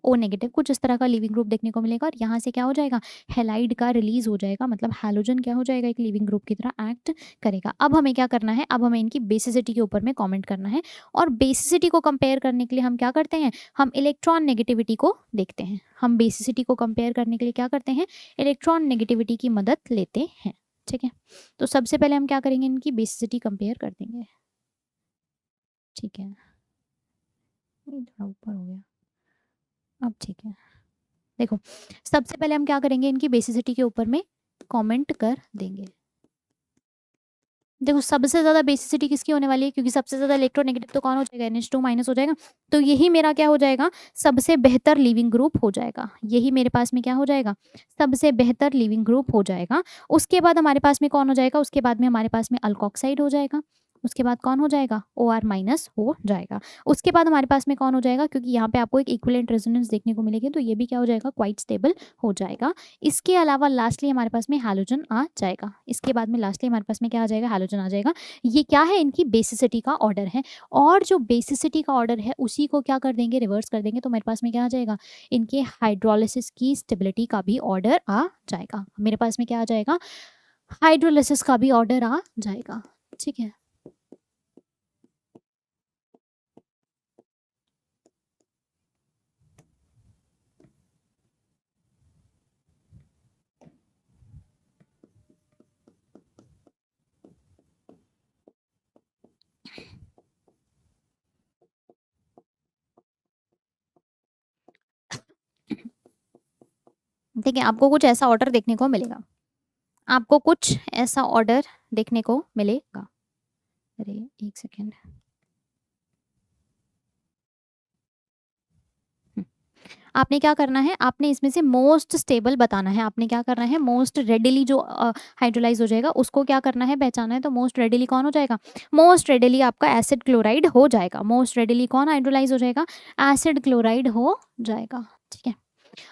O negative, कुछ इस तरह का लिविंग ग्रुप देखने को मिलेगा। और यहाँ से क्या हो जाएगा, हेलाइड का रिलीज हो जाएगा, मतलब हैलोजन क्या हो जाएगा, एक लिविंग ग्रुप की तरह एक्ट करेगा। अब हमें क्या करना है, अब हमें इनकी बेसिसिटी के ऊपर में कमेंट करना है। और बेसिसिटी को कंपेयर करने के लिए हम क्या करते हैं, हम इलेक्ट्रॉन नेगेटिविटी को देखते हैं। हम बेसिसिटी को कंपेयर करने के लिए क्या करते हैं, इलेक्ट्रॉन नेगेटिविटी की मदद लेते हैं। ठीक है, तो सबसे पहले हम क्या करेंगे, इनकी बेसिसिटी कंपेयर कर देंगे। ठीक है, थोड़ा ऊपर हो गया, अब ठीक है। देखो सबसे पहले हम क्या करेंगे, इनकी बेसिसिटी के ऊपर में कमेंट कर देंगे। देखो सबसे ज़्यादा बेसिसिटी किसकी होने वाली है, क्योंकि सबसे ज़्यादा इलेक्ट्रोनेगेटिव तो कौन हो जाएगा, NH2 माइनस हो जाएगा। तो यही मेरा क्या हो जाएगा, सबसे बेहतर लिविंग ग्रुप हो जाएगा। यही मेरे पास में क्या हो जाएगा, सबसे बेहतर लिविंग ग्रुप हो जाएगा। उसके बाद हमारे पास में कौन हो जाएगा, उसके बाद में हमारे पास में अल्कोक्साइड हो जाएगा। उसके बाद कौन हो जाएगा, OR माइनस हो जाएगा। उसके बाद हमारे पास में कौन हो जाएगा, क्योंकि यहाँ पे आपको एक इक्विवेलेंट रेजोनेंस देखने को मिलेगी, तो ये भी क्या हो जाएगा, क्वाइट स्टेबल हो जाएगा। इसके अलावा लास्टली हमारे पास में हैलोजन आ जाएगा। इसके बाद में लास्टली हमारे पास में क्या आ जाएगा, हैलोजन आ जाएगा। ये क्या है, इनकी बेसिसिटी का ऑर्डर है। और जो बेसिसिटी का ऑर्डर है उसी को क्या कर देंगे, रिवर्स कर देंगे। तो मेरे पास में क्या आ जाएगा, इनके हाइड्रोलिसिस की स्टेबिलिटी का भी ऑर्डर आ जाएगा। मेरे पास में क्या आ जाएगा, हाइड्रोलिसिस का भी ऑर्डर आ जाएगा। ठीक है, ठीक है, आपको कुछ ऐसा ऑर्डर देखने को मिलेगा, आपको कुछ ऐसा ऑर्डर देखने को मिलेगा। अरे एक सेकेंड, आपने क्या करना है, आपने इसमें से मोस्ट स्टेबल बताना है। आपने क्या करना है, मोस्ट रेडिली जो हाइड्रोलाइज हो जाएगा उसको क्या करना है, पहचाना है। तो मोस्ट रेडिली कौन हो जाएगा, मोस्ट रेडिली आपका एसिड क्लोराइड हो जाएगा। मोस्ट रेडिली कौन हाइड्रोलाइज हो जाएगा, एसिड क्लोराइड हो जाएगा। ठीक है,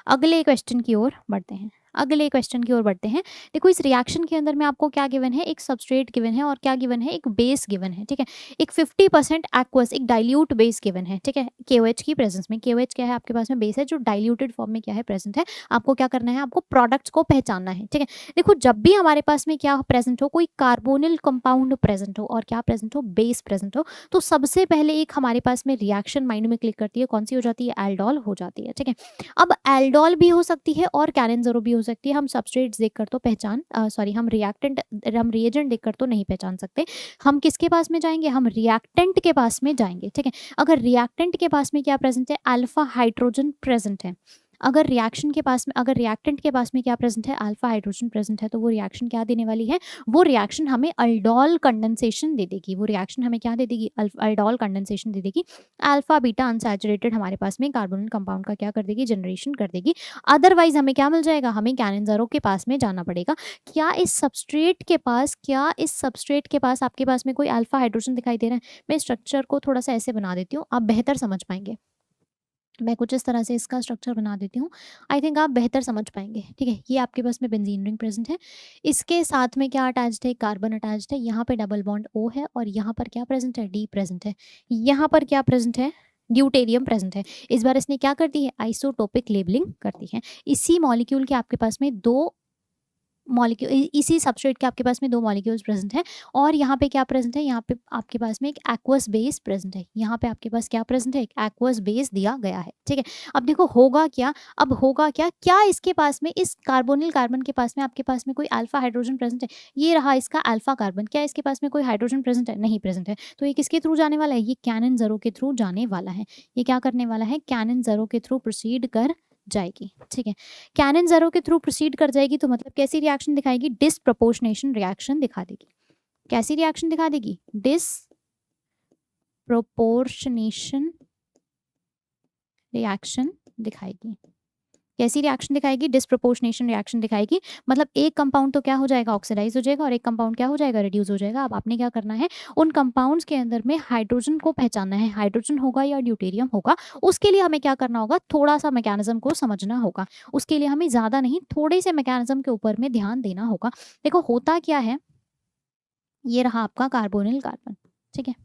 अगले क्वेश्चन की ओर बढ़ते हैं। अगले क्वेश्चन की ओर बढ़ते हैं। देखो इस रिएक्शन के अंदर में आपको क्या गिवन है, एक सबस्ट्रेट गिवन है और क्या गिवन है, एक बेस गिवन है। ठीक है, एक 50% एक्वस, एक डाइल्यूट बेस गिवन है। ठीक है, KOH की प्रेजेंस में। KOH क्या है आपके पास में, बेस है जो डाइल्यूटेड फॉर्म में क्या है, प्रेजेंट है। आपको क्या करना है, आपको प्रोडक्ट्स को पहचानना है। ठीक है, देखो जब भी हमारे पास में क्या प्रेजेंट हो, कोई कार्बोनिल कंपाउंड प्रेजेंट हो और क्या प्रेजेंट हो, बेस प्रेजेंट हो, तो सबसे पहले एक हमारे पास में रिएक्शन माइंड में क्लिक करती है, कौन सी हो जाती है, एल्डोल हो जाती है। ठीक है, अब एल्डोल भी हो सकती है और कैरेंजरो भी हो सकती है। हम सबस्ट्रेट्स देखकर तो हम रिएजेंट देखकर तो नहीं पहचान सकते। हम किसके पास में जाएंगे, हम रिएक्टेंट के पास में जाएंगे। ठीक है, अगर रिएक्टेंट के पास में क्या प्रेजेंट है, अल्फा हाइड्रोजन प्रेजेंट है। अगर रिएक्टेंट के पास में क्या प्रेजेंट है, अल्फा हाइड्रोजन प्रेजेंट है, तो वो रिएक्शन क्या देने वाली है, वो रिएक्शन हमें अल्डोल कंडेंसेशन दे देगी। वो रिएक्शन हमें क्या दे देगी, अल्डोल कंडेंसेशन दे देगी। अल्फा बीटा अनसैचुरेटेड हमारे पास में कार्बोनिल कंपाउंड का क्या कर देगी, जनरेशन कर देगी। अदरवाइज हमें क्या मिल जाएगा, हमें कैनेंजरो के पास में जाना पड़ेगा। क्या इस सबस्ट्रेट के पास आपके पास में कोई अल्फा हाइड्रोजन दिखाई दे रहा है। मैं स्ट्रक्चर को थोड़ा सा ऐसे बना देती हूँ, आप बेहतर समझ पाएंगे। मैं कुछ इस तरह से इसका स्ट्रक्चर बना देती हूँ, आई थिंक आप बेहतर समझ पाएंगे। ठीक है, ये आपके पास में बेंजीन रिंग प्रेजेंट है, इसके साथ में क्या अटैच्ड है, कार्बन अटैच्ड है। यहाँ पे डबल बॉन्ड O है और यहाँ पर क्या प्रेजेंट है, D प्रेजेंट है। यहाँ पर क्या प्रेजेंट है, ड्यूटेरियम प्रेजेंट है। इस बार इसने क्या कर दी है, आइसोटोपिक लेबलिंग कर दी है। इसी मॉलिक्यूल के आपके पास में इसी सबस्ट्रेट के आपके पास में 2 मॉलिक्यूल्स प्रेजेंट है और यहाँ पे क्या प्रेजेंट है, यहाँ पे आपके पास में एक एक्वस बेस प्रेजेंट है। यहाँ पे आपके पास क्या प्रेजेंट है, एक एक्वस बेस दिया गया है। ठीक है, अब देखो होगा क्या, क्या इसके पास में, इस कार्बोनिल कार्बन के पास में आपके पास में कोई अल्फा हाइड्रोजन प्रेजेंट है। ये रहा इसका अल्फा कार्बन, क्या इसके पास में कोई हाइड्रोजन प्रेजेंट है, नहीं प्रेजेंट है। तो ये किसके थ्रू जाने वाला है, ये कैनेंजरो के थ्रू जाने वाला है। ये क्या करने वाला है, कैनेंजरो के थ्रू प्रोसीड कर जाएगी। ठीक है, कैनेंजरो के थ्रू प्रोसीड कर जाएगी तो मतलब कैसी रिएक्शन दिखाएगी, डिसप्रोपोर्शनेशन रिएक्शन दिखा देगी। कैसी रिएक्शन दिखा देगी, डिसप्रोपोर्शनेशन रिएक्शन दिखाएगी। कैसी रिएक्शन दिखाएगी, डिसप्रोपोर्शनेशन रिएक्शन दिखाएगी। मतलब एक कंपाउंड तो क्या हो जाएगा, ऑक्सीडाइज हो जाएगा और एक कंपाउंड क्या हो जाएगा, रिड्यूस हो जाएगा। अब आपने क्या करना है, उन कंपाउंड्स के अंदर में हाइड्रोजन को पहचानना है, हाइड्रोजन होगा या ड्यूटेरियम होगा। उसके लिए हमें क्या करना होगा, थोड़ा सा मैकेनिज्म को समझना होगा। उसके लिए हमें ज़्यादा नहीं, थोड़े से मैकेनिज्म के ऊपर में ध्यान देना होगा। देखो होता क्या है, ये रहा आपका कार्बोनिल कार्बन, ठीक है,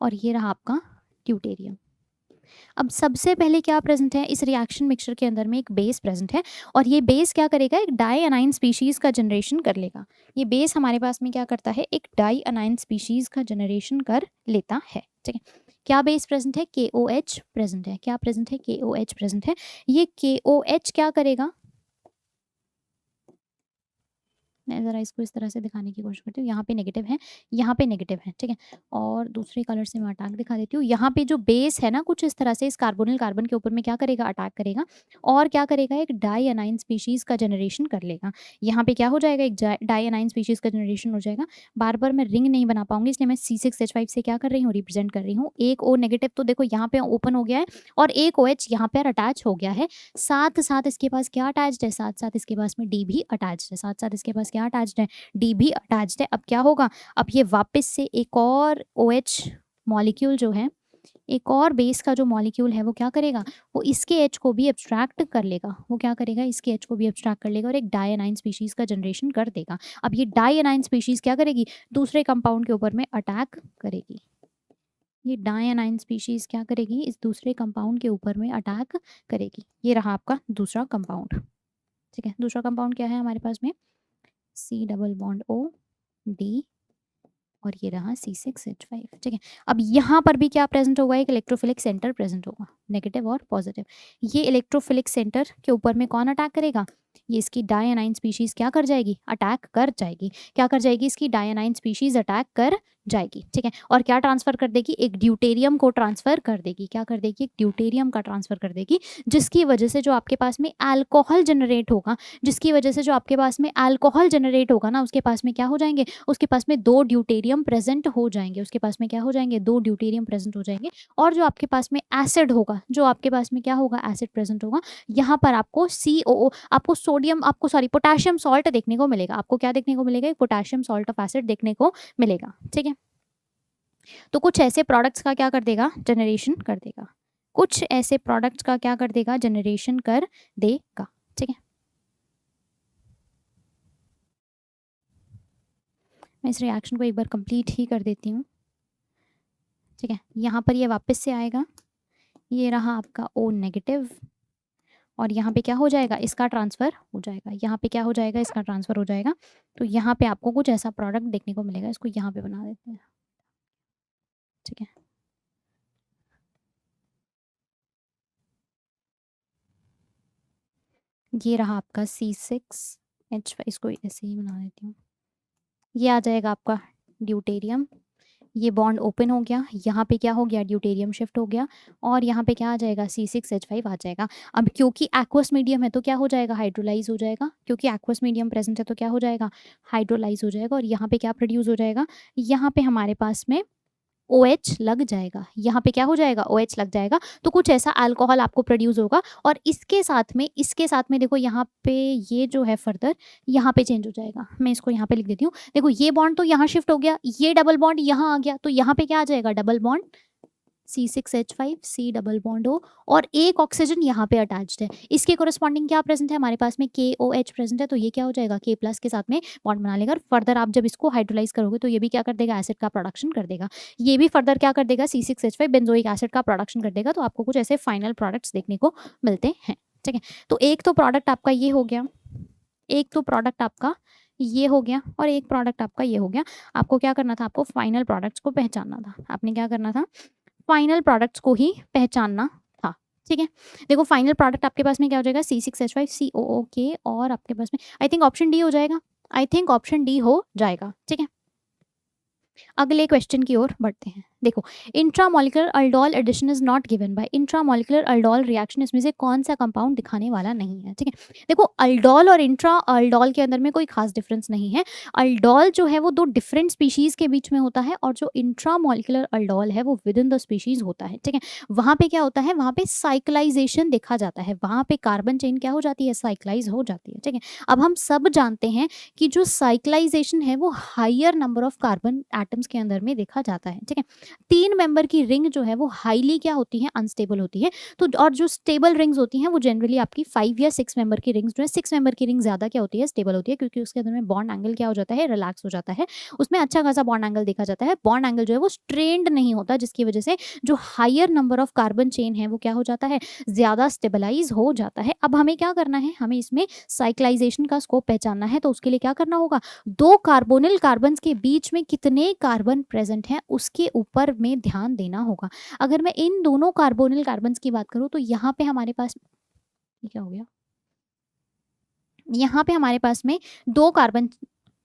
और ये रहा आपका ड्यूटेरियम। अब सबसे पहले क्या प्रेजेंट है, इस रिएक्शन मिक्सचर के अंदर में एक बेस प्रेजेंट है और ये बेस क्या करेगा, एक डाई अनाइन स्पीशीज का जनरेशन कर लेगा। ये बेस हमारे पास में क्या करता है, एक डाई अनाइन स्पीशीज का जनरेशन कर लेता है। ठीक है, क्या बेस प्रेजेंट है, KOH प्रेजेंट है। क्या प्रेजेंट है, KOH प्रेजेंट है। ये KOH क्या करेगा, मैं ज़रा इसको इस तरह से दिखाने की कोशिश करती हूँ। यहाँ पे नेगेटिव है, यहाँ पे नेगेटिव है। ठीक है, और दूसरे कलर से मैं अटैक दिखा देती हूँ। यहाँ पे जो बेस है ना, कुछ इस तरह से इस कार्बोनिल कार्बन के ऊपर में क्या करेगा, अटैक करेगा और क्या करेगा, एक डाई अनाइन स्पीशीज़ का जनरेशन कर लेगा। यहाँ पे क्या हो जाएगा, एक डाई अनाइन स्पीशीज़ का जनरेशन हो जाएगा। बार बार मैं रिंग नहीं बना पाऊंगी, इसलिए मैं C6H5 से क्या कर रही हूँ, रिप्रेजेंट कर रही हूँ। एक O नेगेटिव तो देखो यहाँ पे ओपन हो गया है और एक OH यहाँ पर अटैच हो गया है। साथ साथ इसके पास क्या अटैच्ड है, साथ साथ इसके पास में D भी अटैच्ड है। साथ साथ इसके पास क्या अटैच्ड है, D भी अटैच्ड है। अब क्या होगा, अब ये वापस से एक और OH मॉलिक्यूल जो है, एक और बेस का जो मॉलिक्यूल है वो क्या करेगा, वो इसके H को भी एब्स्ट्रैक्ट कर लेगा। वो क्या करेगा, इसके H को भी एब्स्ट्रैक्ट कर लेगा और एक डायनाइन स्पीशीज का जनरेशन कर देगा। अब ये डायनाइन स्पीशीज क्या करेगी, दूसरे कंपाउंड के ऊपर में अटैक करेगी। ये डायनाइन स्पीशीज क्या करेगी, इस दूसरे कंपाउंड के ऊपर में अटैक करेगी। ये रहा आपका दूसरा कंपाउंड। ठीक है, दूसरा कंपाउंड क्या है हमारे पास में, C double bond O D और ये रहा C6H5। ठीक है, अब यहाँ पर भी क्या प्रेजेंट होगा, एक इलेक्ट्रोफिलिक सेंटर प्रेजेंट होगा, नेगेटिव और पॉजिटिव। ये इलेक्ट्रोफिलिक सेंटर के ऊपर में कौन अटैक करेगा, ये इसकी डायनाइन स्पीशीज क्या कर जाएगी, अटैक कर जाएगी। क्या कर जाएगी, इसकी डायनाइन स्पीशीज अटैक कर जाएगी। ठीक है, और क्या ट्रांसफर कर देगी, एक ड्यूटेरियम को ट्रांसफर कर देगी। क्या कर देगी, एक ड्यूटेरियम का ट्रांसफर कर देगी, जिसकी वजह से जो आपके पास में अल्कोहल जनरेट होगा, ना, उसके पास में क्या हो जाएंगे, उसके पास में 2 ड्यूटेरियम प्रेजेंट हो जाएंगे। और जो आपके पास में एसिड होगा, होगा, जो आपके पास में क्या होगा, एसिड प्रेजेंट होगा, यहाँ पर आपको COO, आपको सोडियम, आपको सॉरी पोटेशियम सॉल्ट देखने को मिलेगा। आपको क्या देखने को मिलेगा, एक पोटेशियम सॉल्ट ऑफ एसिड देखने को मिलेगा। ठीक है, तो कुछ ऐसे प्रोडक्ट्स का क्या कर देगा, जनरेशन कर देगा, कुछ ऐसे प्रोडक्ट्स का क्या कर देगा, जनरेशन कर देगा। ठीक है, मैं इस रिएक्शन को एक बार कंप्लीट ही कर देती हूँ। ठीक है, यहाँ पर ये वापस से आएगा, ये रहा आपका O नेगेटिव, और यहाँ पे क्या हो जाएगा, इसका ट्रांसफ़र हो जाएगा, यहाँ पे क्या हो जाएगा, इसका ट्रांसफ़र हो जाएगा। तो यहाँ पे आपको कुछ ऐसा प्रोडक्ट देखने को मिलेगा, इसको यहाँ पे बना देते हैं। ठीक है, ये रहा आपका C6H5, इसको ऐसे ही बना देती हूँ। ये आ जाएगा आपका ड्यूटेरियम, ये बॉन्ड ओपन हो गया, यहाँ पे क्या हो गया, ड्यूटेरियम शिफ्ट हो गया, और यहाँ पे क्या आ जाएगा, C6H5 आ जाएगा। अब क्योंकि एक्वस मीडियम है तो क्या हो जाएगा, हाइड्रोलाइज हो जाएगा, क्योंकि एक्वस मीडियम प्रेजेंट है तो क्या हो जाएगा, हाइड्रोलाइज हो जाएगा, और यहाँ पे क्या प्रोड्यूस हो जाएगा, यहाँ पे हमारे पास में OH लग जाएगा, यहाँ पे क्या हो जाएगा, OH लग जाएगा। तो कुछ ऐसा अल्कोहल आपको प्रोड्यूस होगा, और इसके साथ में देखो यहाँ पे ये जो है फर्दर यहाँ पे चेंज हो जाएगा। मैं इसको यहाँ पे लिख देती हूँ, देखो ये बॉन्ड तो यहाँ शिफ्ट हो गया, ये डबल बॉन्ड यहाँ आ गया, तो यहाँ पे क्या आ जाएगा, double bond C6H5 C double bond O, और एक ऑक्सीजन यहाँ पे अटैच्ड है, इसके कोरस्पॉन्डिंग क्या प्रेजेंट है हमारे पास में, KOH प्रेजेंट है, तो ये क्या हो जाएगा, K प्लस के साथ में बॉन्ड बना लेगा। फर्दर आप जब इसको हाइड्रोलाइज करोगे तो ये भी क्या कर देगा, एसिड का प्रोडक्शन कर देगा, ये भी फर्दर क्या कर देगा, C6H5 बेंजोइक एसिड का प्रोडक्शन कर देगा। तो आपको कुछ ऐसे फाइनल प्रोडक्ट्स देखने को मिलते हैं। ठीक है, तो एक तो प्रोडक्ट आपका ये हो गया, एक तो प्रोडक्ट आपका ये हो गया, और एक प्रोडक्ट आपका ये हो गया। आपको क्या करना था, आपको फाइनल प्रोडक्ट्स को पहचानना था, आपने क्या करना था, फाइनल प्रोडक्ट्स को ही पहचानना था। ठीक है, देखो फाइनल प्रोडक्ट आपके पास में क्या हो जाएगा, C6H5 COOK, और आपके पास में आई थिंक ऑप्शन डी हो जाएगा, आई थिंक ऑप्शन डी हो जाएगा। ठीक है, अगले क्वेश्चन की ओर बढ़ते हैं। देखो, intramolecular aldol addition is not given by, intramolecular aldol reaction, इसमें से कौन सा कंपाउंड दिखाने वाला नहीं है। ठीक है, देखो अल्डोल और इंट्रा अल्डोल के अंदर में कोई खास डिफरेंस नहीं है। अल्डोल जो है वो दो डिफरेंट स्पीशीज के बीच में होता है, और जो इंट्रामोलिकुलर अल्डोल है वो विद इन द स्पीशीज होता है। ठीक है, वहाँ पे क्या होता है, वहाँ पे साइक्लाइजेशन देखा जाता है, वहाँ पे कार्बन चेन क्या हो जाती है, साइक्लाइज हो जाती है। ठीक है, अब हम सब जानते हैं कि जो साइक्लाइजेशन है वो higher number of carbon atoms के अंदर में देखा जाता है। ठीक है, 3 मेंबर की रिंग जो है वो हाईली क्या होती है, अनस्टेबल होती है। तो और जो स्टेबल रिंग्स होती हैं वो जनरली आपकी 5 या 6 मेंबर की रिंग्स जो है, 6 मेंबर की रिंग ज्यादा क्या होती है, स्टेबल होती है, क्योंकि उसके अंदर में बॉन्ड एंगल क्या हो जाता है, रिलैक्स हो जाता है, उसमें अच्छा खासा बॉन्ड एंगल देखा जाता है, बॉन्ड एंगल जो है वो स्ट्रेन्ड नहीं होता, जिसकी वजह से जो higher number of carbon chain है वो क्या हो जाता है, ज्यादा स्टेबलाइज हो जाता है। अब हमें क्या करना है, हमें इसमें साइक्लाइजेशन का स्कोप पहचानना है। तो उसके लिए क्या करना होगा, 2 कार्बोनिल कार्बन के बीच में कितने कार्बन प्रेजेंट हैं उसके ऊपर में ध्यान देना होगा। अगर मैं इन दोनों कार्बोनिल कार्बन की बात करूं तो यहाँ पे हमारे पास क्या हो गया, यहाँ पे हमारे पास में 2 कार्बन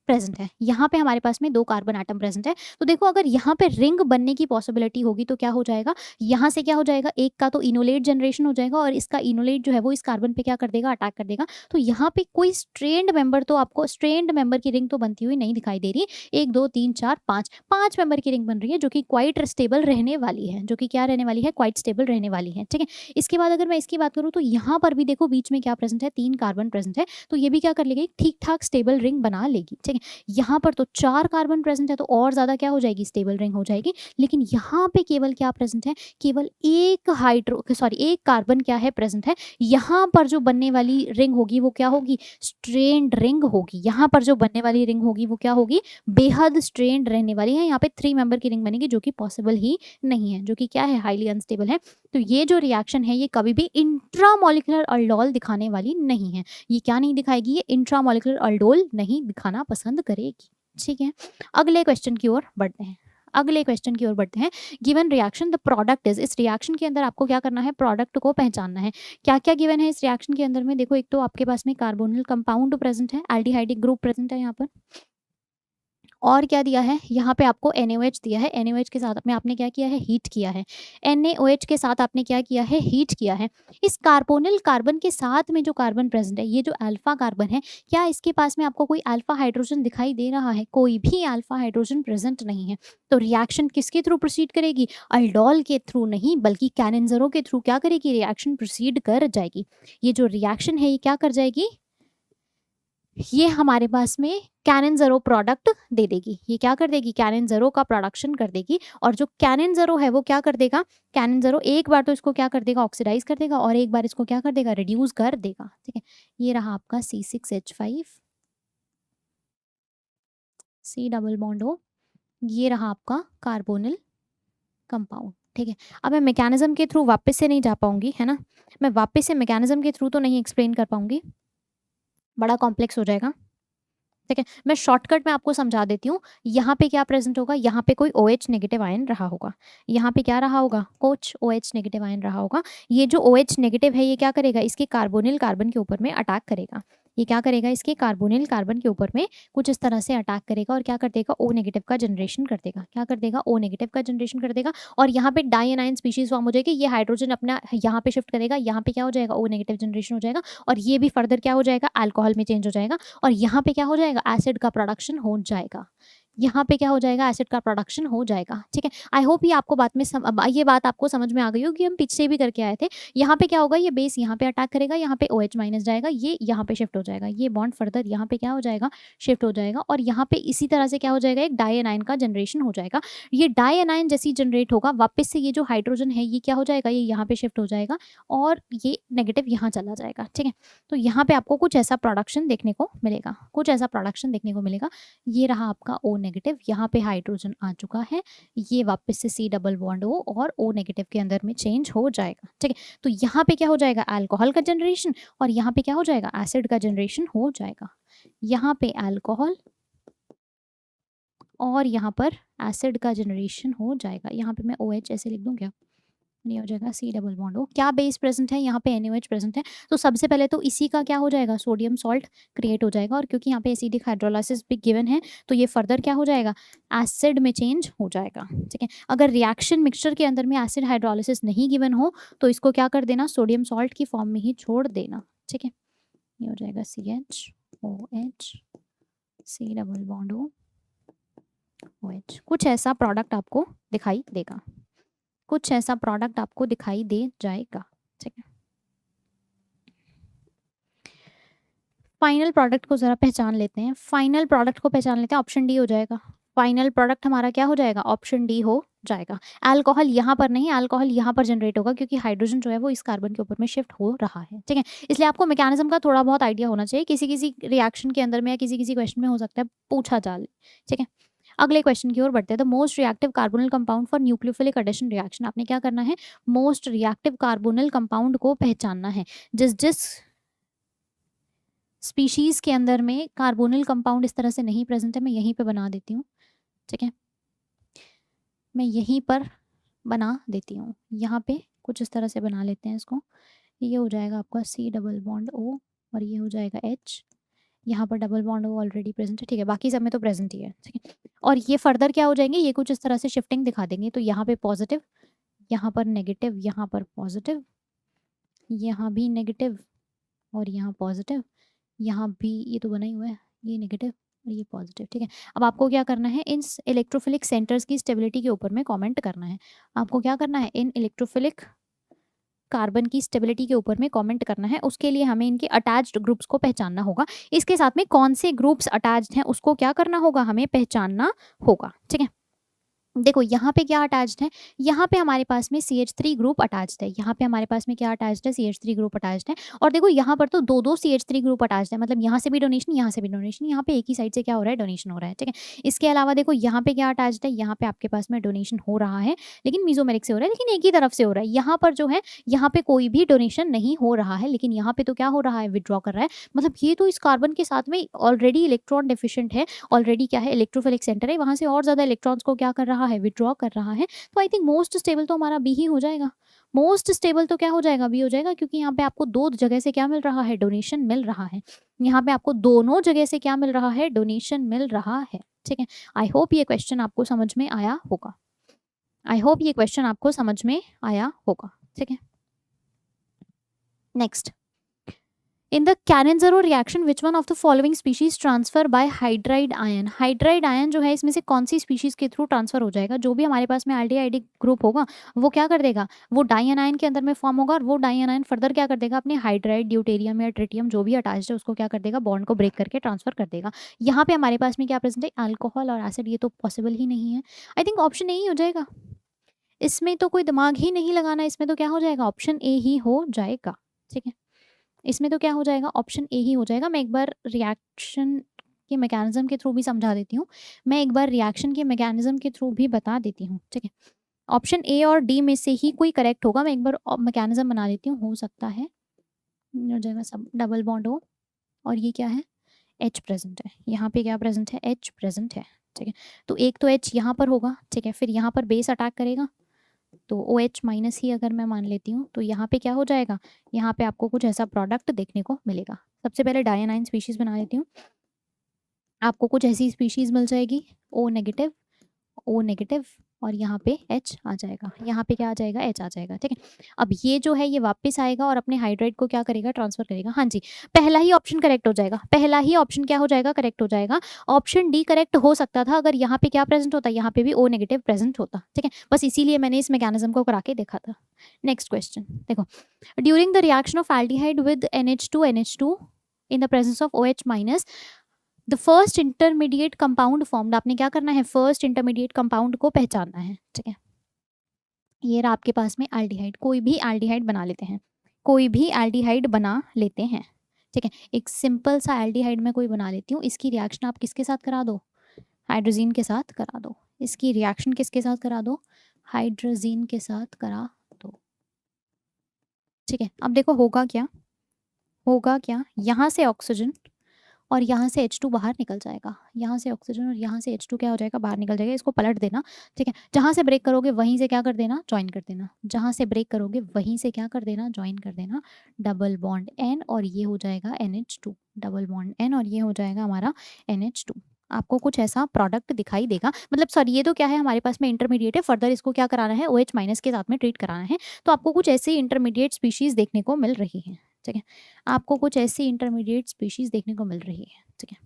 प्रेजेंट है, यहाँ पे हमारे पास में 2 कार्बन एटम प्रेजेंट है। तो देखो अगर यहाँ पे रिंग बनने की पॉसिबिलिटी होगी तो क्या हो जाएगा, यहाँ से क्या हो जाएगा, एक का तो इनोलेट जनरेशन हो जाएगा, और इसका इनोलेट जो है वो इस कार्बन पे क्या कर देगा, अटैक कर देगा। तो यहाँ पे कोई स्ट्रेन्ड मेंबर, तो आपको स्ट्रेन्ड मेंबर की रिंग तो बनती हुई नहीं दिखाई दे रही। 1 2 3 4 5 मेंबर की रिंग बन रही है, जो कि क्वाइट स्टेबल रहने वाली है, जो कि क्या रहने वाली है, क्वाइट स्टेबल रहने वाली है। ठीक है, इसके बाद अगर मैं इसकी बात करूँ तो यहाँ पर भी देखो बीच में क्या प्रेजेंट है, 3 कार्बन प्रेजेंट है, तो ये भी क्या कर लेगी, ठीक ठाक स्टेबल रिंग बना लेगी। ठीक है, यहाँ पर तो 4 कार्बन प्रेजेंट है, तो और ज्यादा क्या हो जाएगी, स्टेबल रिंग हो जाएगी। लेकिन यहाँ पे केवल क्या प्रेजेंट है, केवल एक कार्बन क्या है, प्रेजेंट है। यहाँ पर जो बनने वाली रिंग होगी वो क्या होगी, स्ट्रेन्ड रिंग होगी। यहाँ पर जो बनने वाली रिंग होगी वो क्या होगी, बेहद स्ट्रेन्ड रहने वाली है। यहाँ पे 3 मेंबर की रिंग बनेगी, जो कि पॉसिबल ही नहीं है, जो कि क्या है, हाईली अनस्टेबल है। तो ये जो रिएक्शन है ये कभी भी इंट्रामोलिकुलर अल्डोल दिखाने वाली नहीं है। ये क्या नहीं दिखाएगी, ये इंट्रामोलिकुलर अल्डोल नहीं दिखाना पसंद करेगी। ठीक है, अगले क्वेश्चन की ओर बढ़ते हैं। Given reaction the product is, इस रिएक्शन के अंदर आपको क्या करना है, प्रोडक्ट को पहचानना है। क्या क्या गिवन है इस रिएक्शन के अंदर में, देखो एक तो आपके पास में कार्बोनिल कंपाउंड प्रेजेंट है, एल्डिहाइडिक ग्रुप प्रेजेंट है यहाँ पर, और क्या दिया है, यहाँ पे आपको NaOH दिया है, NaOH के साथ में आपने क्या किया है, हीट किया है। NaOH के साथ आपने क्या किया है, हीट किया है। इस कार्बोनिल कार्बन के साथ में जो कार्बन प्रेजेंट है, ये जो अल्फा कार्बन है, क्या इसके पास में आपको कोई अल्फा हाइड्रोजन दिखाई दे रहा है? कोई भी अल्फा हाइड्रोजन प्रेजेंट नहीं है। तो रिएक्शन किसके थ्रू प्रोसीड करेगी? अल्डोल के थ्रू नहीं, बल्कि कैनेंजरो के थ्रू क्या करेगी, रिएक्शन प्रोसीड कर जाएगी। ये जो रिएक्शन है ये क्या कर जाएगी, ये हमारे पास में कैनेंजरो प्रोडक्ट दे देगी। ये क्या कर देगी, कैनेंजरो का प्रोडक्शन कर देगी। और जो कैनेंजरो है वो क्या कर देगा, कैनेंजरो एक बार तो इसको क्या कर देगा, ऑक्सीडाइज कर देगा, और एक बार इसको क्या कर देगा, रिड्यूस कर देगा। ठीक है, ये रहा आपका C6H5 C double bond O, ये रहा आपका कार्बोनिल कंपाउंड। ठीक है, अब मैं मैकेनिज्म के थ्रू वापस से नहीं जा पाऊंगी, है ना, मैं वापस से मैकेनिज्म के थ्रू तो नहीं एक्सप्लेन कर पाऊंगी, बड़ा कॉम्प्लेक्स हो जाएगा। ठीक है, मैं शॉर्टकट में आपको समझा देती हूँ। यहाँ पे क्या प्रेजेंट होगा, यहाँ पे कोई OH नेगेटिव आयन रहा होगा। यहाँ पे क्या रहा होगा, कुछ OH नेगेटिव आयन रहा होगा। ये जो OH नेगेटिव है ये क्या करेगा, इसके कार्बोनिल कार्बन के ऊपर में अटैक करेगा। ये क्या करेगा, इसके कार्बोनिल कार्बन के ऊपर में कुछ इस तरह से अटैक करेगा और क्या कर देगा, O नेगेटिव का जनरेशन कर देगा। क्या कर देगा, O नेगेटिव का जनरेशन कर देगा। और यहाँ पे डायनाइन स्पीशीज फॉर्म हो जाएगी। ये हाइड्रोजन अपना यहाँ पे शिफ्ट करेगा, यहाँ पे क्या हो जाएगा, O नेगेटिव जनरेशन हो जाएगा। और ये भी फर्दर क्या हो जाएगा, अल्कोहल में चेंज हो जाएगा। और यहाँ पे क्या हो जाएगा, एसिड का प्रोडक्शन हो जाएगा। यहाँ पे क्या हो जाएगा, एसिड का प्रोडक्शन हो जाएगा। ठीक है, आई होप ये आपको बात में ये बात आपको समझ में आ गई होगी, हम पीछे भी करके आए थे। यहाँ पे क्या होगा, ये बेस यहाँ पे अटैक करेगा, यहाँ पे OH माइनस जाएगा, ये यहाँ पे शिफ्ट हो जाएगा, ये बॉन्ड फर्दर यहाँ पे क्या हो जाएगा, शिफ्ट हो जाएगा। और यहाँ पे इसी तरह से क्या हो जाएगा, एक डायनाइन का जनरेशन हो जाएगा। ये डायनाइन जैसी जनरेट होगा, वापस से ये जो हाइड्रोजन है ये क्या हो जाएगा, ये यहाँ पे शिफ्ट हो जाएगा और ये नेगेटिव यहाँ चला जाएगा। ठीक है, तो यहाँ पे आपको कुछ ऐसा प्रोडक्शन देखने को मिलेगा, कुछ ऐसा प्रोडक्शन देखने को मिलेगा। ये रहा आपका O नेगेटिव, यहाँ पे हाइड्रोजन आ चुका है, ये वापस से C डबल बॉन्ड O और O नेगेटिव के अंदर में चेंज हो जाएगा। ठीक है, तो यहाँ पे क्या हो जाएगा, अल्कोहल का जनरेशन, और यहाँ पे क्या हो जाएगा, एसिड का जनरेशन हो जाएगा। यहाँ पे अल्कोहल और यहाँ पर एसिड का जनरेशन हो जाएगा। यहाँ पे मैं OH ऐसे लिख दूँ क्या, नहीं हो जाएगा, C डबल बॉन्ड O। क्या बेस प्रेजेंट है, यहाँ पे NaOH प्रेजेंट है। तो सबसे पहले तो इसी का क्या हो जाएगा, सोडियम सॉल्ट क्रिएट हो जाएगा। और क्योंकि यहाँ पे एसिडिक हाइड्रोलाइसिस भी गिवन है तो ये फर्दर क्या हो जाएगा, एसिड में चेंज हो जाएगा। ठीक है, अगर रिएक्शन मिक्सचर के अंदर में एसिड हाइड्रोलाइसिस नहीं गिवन हो तो इसको क्या कर देना, सोडियम सॉल्ट की फॉर्म में ही छोड़ देना। ठीक है, ये हो जाएगा CHOH C double bond O OH। कुछ ऐसा प्रोडक्ट आपको दिखाई देगा, कुछ ऐसा प्रोडक्ट आपको दिखाई दे जाएगा। ठीक है, फाइनल प्रोडक्ट को जरा पहचान लेते हैं, फाइनल प्रोडक्ट को पहचान लेते हैं। ऑप्शन डी हो जाएगा, फाइनल प्रोडक्ट हमारा क्या हो जाएगा, ऑप्शन डी हो जाएगा। अल्कोहल यहाँ पर नहीं, अल्कोहल यहाँ पर जनरेट होगा क्योंकि हाइड्रोजन जो है वो इस कार्बन के ऊपर में शिफ्ट हो रहा है। ठीक है, इसलिए आपको मैकेनिज्म का थोड़ा बहुत आइडिया होना चाहिए, किसी किसी रिएक्शन के अंदर में या किसी किसी क्वेश्चन में हो सकता है पूछा जा ले। ठीक है, अगले क्वेश्चन की ओर बढ़ते हैं। The most reactive carbonyl compound for nucleophilic addition reaction, आपने क्या करना है, मोस्ट रिएक्टिव कार्बोनिल कंपाउंड को पहचानना है। जिस जिस स्पीशीज के अंदर में कार्बोनिल कंपाउंड इस तरह से नहीं प्रेजेंट है, मैं यहीं पे बना देती हूँ। ठीक है, मैं यहीं पर बना देती हूँ, यहाँ पे कुछ इस तरह से बना लेते हैं इसको। ये हो जाएगा आपका C डबल बॉन्ड O और ये हो जाएगा H। यहाँ पर double bond O already present है। ठीक है, बाकी सब में तो प्रेजेंट ही है। ठीक है, और ये फर्दर क्या हो जाएंगे, ये कुछ इस तरह से शिफ्टिंग दिखा देंगे। तो यहाँ पे पॉजिटिव, यहाँ पर नेगेटिव, यहाँ पर पॉजिटिव, यहाँ भी नेगेटिव और यहाँ पॉजिटिव, यहाँ भी ये तो बना ही हुआ है, ये नेगेटिव और ये पॉजिटिव। ठीक है, अब आपको क्या करना है, इन इलेक्ट्रोफिलिक सेंटर्स की स्टेबिलिटी के ऊपर में कमेंट करना है। आपको क्या करना है, इन इलेक्ट्रोफिलिक कार्बन की स्टेबिलिटी के ऊपर में कमेंट करना है। उसके लिए हमें इनके अटैच्ड ग्रुप्स को पहचानना होगा। इसके साथ में कौन से ग्रुप्स अटैच्ड हैं उसको क्या करना होगा, हमें पहचानना होगा। ठीक है, देखो यहाँ पे क्या अटैच्ड है, यहाँ पे हमारे पास में CH3 ग्रुप अटैच्ड है। यहाँ पे हमारे पास में क्या अटैच्ड है, CH3 ग्रुप अटैच्ड है। और देखो यहाँ पर तो दो दो CH3 ग्रुप अटैच्ड है, मतलब यहाँ से भी डोनेशन, यहाँ से भी डोनेशन, यहाँ पे एक ही साइड से क्या हो रहा है, डोनेशन हो रहा है। ठीक है, इसके अलावा देखो यहाँ पे क्या अटैच्ड है, यहाँ पे आपके पास में डोनेशन हो रहा है लेकिन मीजोमेरिक से हो रहा है, लेकिन एक ही तरफ से हो रहा है। यहाँ पर जो है, यहाँ पे कोई भी डोनेशन नहीं हो रहा है, लेकिन यहाँ पे तो क्या हो रहा है, विड्रॉ कर रहा है। मतलब ये तो इस कार्बन के साथ में ऑलरेडी इलेक्ट्रॉन डिफिशिएंट है, ऑलरेडी क्या है, इलेक्ट्रोफिलिक सेंटर है, वहाँ से और ज़्यादा इलेक्ट्रॉन्स को क्या कर रहा रहा है, विड्रॉ कर रहा है, तो आई थिंक मोस्ट स्टेबल तो हमारा बी ही हो जाएगा। मोस्ट स्टेबल तो क्या हो जाएगा, बी हो जाएगा, क्योंकि यहाँ पे आपको दो जगह से क्या मिल रहा है, डोनेशन मिल रहा है। यहाँ पे आपको दोनों जगह से क्या मिल रहा है, डोनेशन मिल रहा है। ठीक है, आई होप ये क्वेश्चन आपको समझ में आया होगा। आई होप ये क्वेश्चन आपको समझ में आया होगा। ठीक है, next, in the Cannizzaro reaction which one of the following species transfer by hydride ion. Hydride ion जो है इसमें से कौन सी स्पीशीज के थ्रू ट्रांसफर हो जाएगा, जो भी हमारे पास में आल्डिहाइड ग्रुप होगा वो क्या कर देगा, वो डायन के अंदर में फॉर्म होगा, और वो डायन फर्दर क्या कर देगा, अपने हाइड्राइड, ड्यूटेरियम या ट्रिटियम जो भी अटैच्ड है उसको क्या कर देगा, बॉन्ड को ब्रेक करके ट्रांसफर कर देगा। यहाँ पे हमारे पास में क्या प्रेजेंट है, अल्कोहल और एसिड, ये तो पॉसिबल ही नहीं है। आई थिंक ऑप्शन ए ही हो जाएगा, इसमें तो कोई दिमाग ही नहीं लगाना, इसमें तो क्या हो जाएगा, ऑप्शन ए ही हो जाएगा। ठीक है, इसमें तो क्या हो जाएगा, ऑप्शन ए ही हो जाएगा। मैं एक बार रिएक्शन के मैकेनिज्म के थ्रू भी समझा देती हूँ, मैं एक बार रिएक्शन के मैकेनिज्म के थ्रू भी बता देती हूँ। ठीक है, ऑप्शन ए और डी में से ही कोई करेक्ट होगा। मैं एक बार मैकेनिज्म बना देती हूँ, हो सकता है हो जाएगा सब डबल बॉन्ड हो, और ये क्या है, एच प्रेजेंट है, यहाँ पे क्या प्रेजेंट है, एच प्रेजेंट है। ठीक है, तो एक तो एच यहाँ पर होगा, ठीक है, फिर यहाँ पर बेस अटैक करेगा, तो ओ एच माइनस ही अगर मैं मान लेती हूँ, तो यहाँ पे क्या हो जाएगा, यहाँ पे आपको कुछ ऐसा प्रोडक्ट देखने को मिलेगा। सबसे पहले डायनाइन स्पीशीज बना लेती हूँ, आपको कुछ ऐसी स्पीशीज मिल जाएगी, ओ नेगेटिव, ओ नेगेटिव, और यहाँ पे H आ जाएगा, यहाँ पे क्या आ जाएगा, H आ जाएगा। ठीक है, अब ये जो है ये वापस आएगा और अपने हाइड्राइड को क्या करेगा, ट्रांसफर करेगा। हाँ जी, पहला ही ऑप्शन करेक्ट हो जाएगा, पहला ही ऑप्शन क्या हो जाएगा, करेक्ट हो जाएगा। ऑप्शन डी करेक्ट हो सकता था अगर यहाँ पे क्या प्रेजेंट होता, यहाँ पे भी O नेगेटिव प्रेजेंट होता। ठीक है, बस इसीलिए मैंने इस मैकेनिज्म को करा के देखा था। नेक्स्ट क्वेश्चन देखो, during the reaction of aldehyde with NH2 in the presence of OH minus, the first intermediate compound formed, आपने क्या करना है, फर्स्ट इंटरमीडिएट कंपाउंड को पहचानना है। ठीक है, ये रहा आपके पास में एल्डिहाइड, कोई भी एल्डिहाइड बना लेते हैं, कोई भी एल्डिहाइड बना लेते हैं। ठीक है, एक सिंपल सा एल्डिहाइड मैं कोई बना लेती हूँ, इसकी रिएक्शन आप किसके साथ करा दो, हाइड्रोजीन के साथ करा दो। इसकी रिएक्शन किसके साथ करा दो, हाइड्रोजीन के साथ करा दो। ठीक है, अब देखो होगा क्या, होगा क्या, यहाँ से ऑक्सीजन और यहाँ से H2 बाहर निकल जाएगा, यहाँ से ऑक्सीजन और यहाँ से H2 क्या हो जाएगा, बाहर निकल जाएगा। इसको पलट देना। ठीक है, जहाँ से ब्रेक करोगे वहीं से क्या कर देना, ज्वाइन कर देना, जहाँ से ब्रेक करोगे वहीं से क्या कर देना, ज्वाइन कर देना। डबल बॉन्ड N और ये हो जाएगा NH2, डबल बॉन्ड N और ये हो जाएगा हमारा NH2। आपको कुछ ऐसा प्रोडक्ट दिखाई देगा, मतलब सॉरी ये तो क्या है, हमारे पास में इंटरमीडिएट है, फर्दर इसको क्या कराना है, OH माइनस के साथ में ट्रीट कराना है। तो आपको कुछ ऐसी इंटरमीडिएट स्पीशीज देखने को मिल रही है। ठीक है, आपको कुछ ऐसी इंटरमीडिएट स्पीशीज देखने को मिल रही है। ठीक है,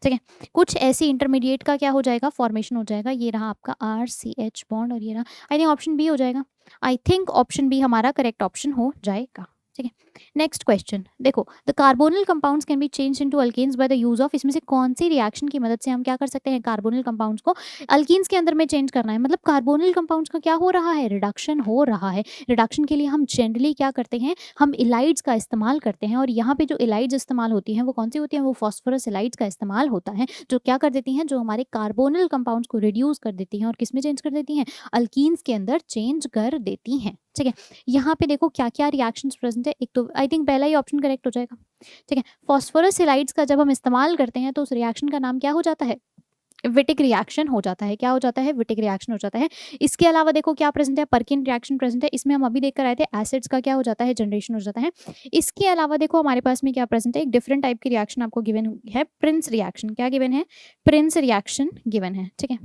ठीक है, कुछ ऐसी इंटरमीडिएट का क्या हो जाएगा, फॉर्मेशन हो जाएगा। ये रहा आपका RCH बॉन्ड और ये रहा, आई थिंक ऑप्शन बी हो जाएगा। आई थिंक ऑप्शन बी हमारा करेक्ट ऑप्शन हो जाएगा। ठीक है, नेक्स्ट क्वेश्चन देखो, the carbonyl compounds can be change into alkanes by the use of, इसमें से कौन सी रिएक्शन की मदद से हम क्या कर सकते हैं, कार्बोनिल कंपाउंड्स को अल्कीन्स के अंदर में चेंज करना है। मतलब कार्बोनिल कंपाउंड्स का क्या हो रहा है, रिडक्शन हो रहा है। रिडक्शन के लिए हम जनरली क्या करते हैं, हम इलाइड्स का इस्तेमाल करते हैं, और यहाँ पे जो इलाइड्स इस्तेमाल होती हैं वो कौन सी होती हैं, वो फॉस्फोरस इलाइड्स का इस्तेमाल होता है, जो क्या कर देती हैं, जो हमारे कार्बोनिल कंपाउंड्स को रिड्यूस कर देती हैं और किस में चेंज कर देती हैं, अल्कीन्स के अंदर चेंज कर देती हैं। ठीक है, यहाँ पे देखो क्या क्या रिएक्शंस प्रेजेंट है, एक तो आई थिंक पहला ही ऑप्शन करेक्ट हो जाएगा। ठीक है, फॉस्फोरस इलाइड्स का जब हम इस्तेमाल करते हैं तो उस रिएक्शन का नाम क्या हो जाता है, विटिक रिएक्शन हो जाता है। क्या हो जाता है, विटिक रिएक्शन हो जाता है। इसके अलावा देखो क्या प्रेजेंट है, पर्किन रिएक्शन प्रेजेंट है, इसमें हम अभी देख कर आए थे, एसिड्स का क्या हो जाता है, जनरेशन हो जाता है। इसके अलावा देखो हमारे पास में क्या प्रेजेंट है, एक डिफरेंट टाइप की रिएक्शन आपको गिवन है, प्रिंस रिएक्शन। क्या गिवन है, प्रिंस रिएक्शन गिवन है। ठीक है,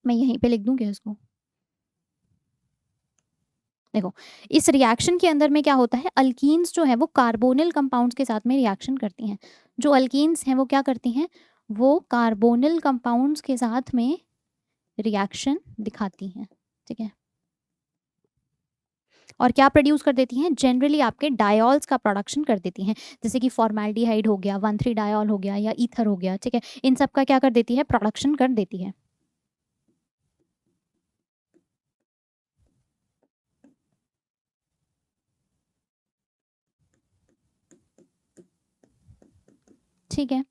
मैं यहीं पे लिख दूं क्या इसको, देखो इस रिएक्शन के अंदर में क्या होता है, अल्कीन्स जो है वो कार्बोनिल कंपाउंड्स के साथ में रिएक्शन करती हैं। जो अल्कीन्स हैं वो क्या करती हैं, वो कार्बोनिल कंपाउंड्स के साथ में रिएक्शन दिखाती हैं। ठीक है, और क्या प्रोड्यूस कर देती हैं, जनरली आपके डायोल्स का प्रोडक्शन कर देती हैं, जैसे कि फॉर्मेल्डिहाइड हो गया, 1,3 डायोल हो गया, या ईथर हो गया। ठीक है, इन सब का क्या कर देती है, प्रोडक्शन कर देती है। ठीक है,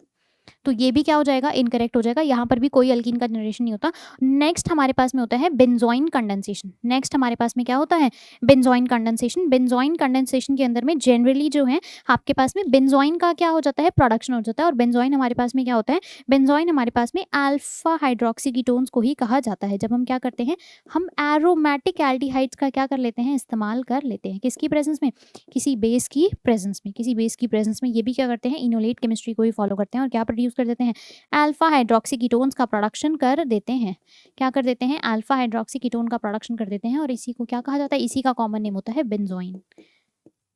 तो ये भी क्या हो जाएगा, इनकरेक्ट हो जाएगा, यहाँ पर भी कोई अल्कीन का जनरेशन नहीं होता। नेक्स्ट हमारे पास में होता है बेंजोइन कंडेंसेशन। नेक्स्ट हमारे पास में क्या होता है, बेंजोइन कंडेंसेशन। बेंजोइन कंडेंसेशन के अंदर में जनरली जो है आपके पास में बेंजोइन का क्या हो जाता है, प्रोडक्शन हो जाता है। और बेंजोइन हमारे पास में क्या होता है, बेंजोइन हमारे पास में अल्फा हाइड्रोक्सी कीटोन्स को ही कहा जाता है। जब हम क्या करते हैं, हम एरोमेटिक एल्डिहाइड्स का क्या कर लेते हैं, इस्तेमाल कर लेते हैं, किसकी प्रेजेंस में, किसी बेस की प्रेजेंस में, किसी बेस की प्रेजेंस में। ये भी क्या करते हैं, इनोलेट केमिस्ट्री को ही फॉलो करते हैं और क्या प्रोड्यूस कर देते हैं, अल्फा हाइड्रोक्सी कीटोन्स का प्रोडक्शन कर देते हैं। क्या कर देते हैं, अल्फा हाइड्रोक्सी कीटोन का प्रोडक्शन कर देते हैं और इसी को क्या कहा जाता है, इसी का कॉमन नेम होता है बेंजोइन।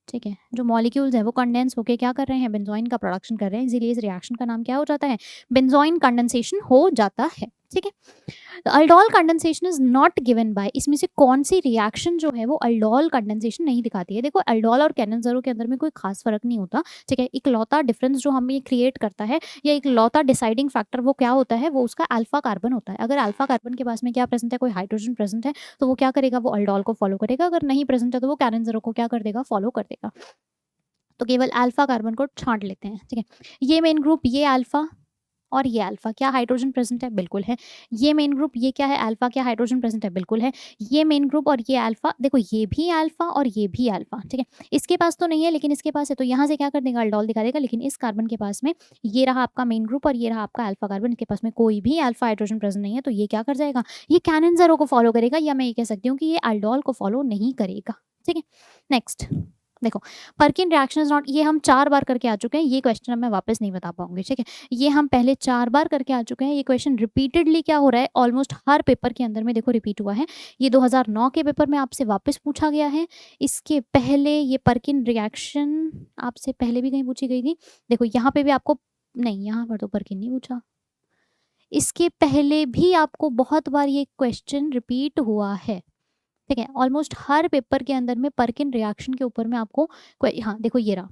ठीक है, जो मॉलिक्यूल्स है वो कंडेंस होके क्या कर रहे हैं, बेंजोइन का प्रोडक्शन कर रहे हैं, इसीलिए इस रिएक्शन का नाम क्या हो जाता है, बेंजोइन कंडेंसेशन हो जाता है। ठीक है, aldol condensation is not given bye, इसमें से कौन सी रिएक्शन जो है वो अल्डोल कंडेंसेशन नहीं दिखाती है। देखो अल्डोल और कैनेंजरो के अंदर में कोई खास फर्क नहीं होता। ठीक है, इकलौता डिफरेंस जो हमें क्रिएट करता है या इकलौता डिसाइडिंग फैक्टर वो क्या होता है, वो उसका अल्फा कार्बन होता है। अगर अल्फा कार्बन के पास में क्या प्रेजेंट है, कोई हाइड्रोजन प्रेजेंट है, तो वो क्या करेगा, वो अल्डोल को फॉलो करेगा। अगर नहीं प्रेजेंट है तो वो कैनेंजरो को क्या कर देगा, फॉलो कर देगा। तो केवल अल्फा कार्बन को छांट लेते हैं। ठीक है, ये मेन ग्रुप, ये अल्फा और ये अल्फा, क्या हाइड्रोजन प्रेजेंट है, बिल्कुल है। ये मेन ग्रुप, ये क्या है, अल्फा, क्या हाइड्रोजन प्रेजेंट है, बिल्कुल है। ये मेन ग्रुप और ये अल्फा, देखो ये भी अल्फा और ये भी अल्फा। ठीक है, इसके पास तो नहीं है लेकिन इसके पास है, तो यहाँ से क्या कर देगा, अल्डोल दिखा देगा। लेकिन इस कार्बन के पास में ये रहा आपका मेन ग्रुप और ये रहा आपका अल्फा कार्बन, इसके पास में कोई भी अल्फा हाइड्रोजन प्रेजेंट नहीं है, तो ये क्या कर जाएगा, ये कैनेंजरो को फॉलो करेगा, या मैं ये कह सकती हूँ कि ये अल्डोल को फॉलो नहीं करेगा। ठीक है, नेक्स्ट देखो, पर्किन रिएक्शन इज नॉट, ये हम 4 बार करके आ चुके हैं, ये क्वेश्चन अब मैं वापस नहीं बता पाऊंगी। ठीक है, ये हम पहले 4 बार करके आ चुके हैं। ये क्वेश्चन रिपीटेडली क्या हो रहा है, ऑलमोस्ट हर पेपर के अंदर में देखो रिपीट हुआ है। ये 2009 के पेपर में आपसे वापस पूछा गया है। इसके पहले ये पर्किन रिएक्शन आपसे पहले भी कहीं पूछी गई थी। देखो यहाँ पे भी आपको, नहीं यहाँ पर तो पर्किन नहीं पूछा, इसके पहले भी आपको बहुत बार ये क्वेश्चन रिपीट हुआ है। ठीक है, ऑलमोस्ट हर पेपर के अंदर में पर्किन रिएक्शन के ऊपर में आपको हाँ देखो ये रहा,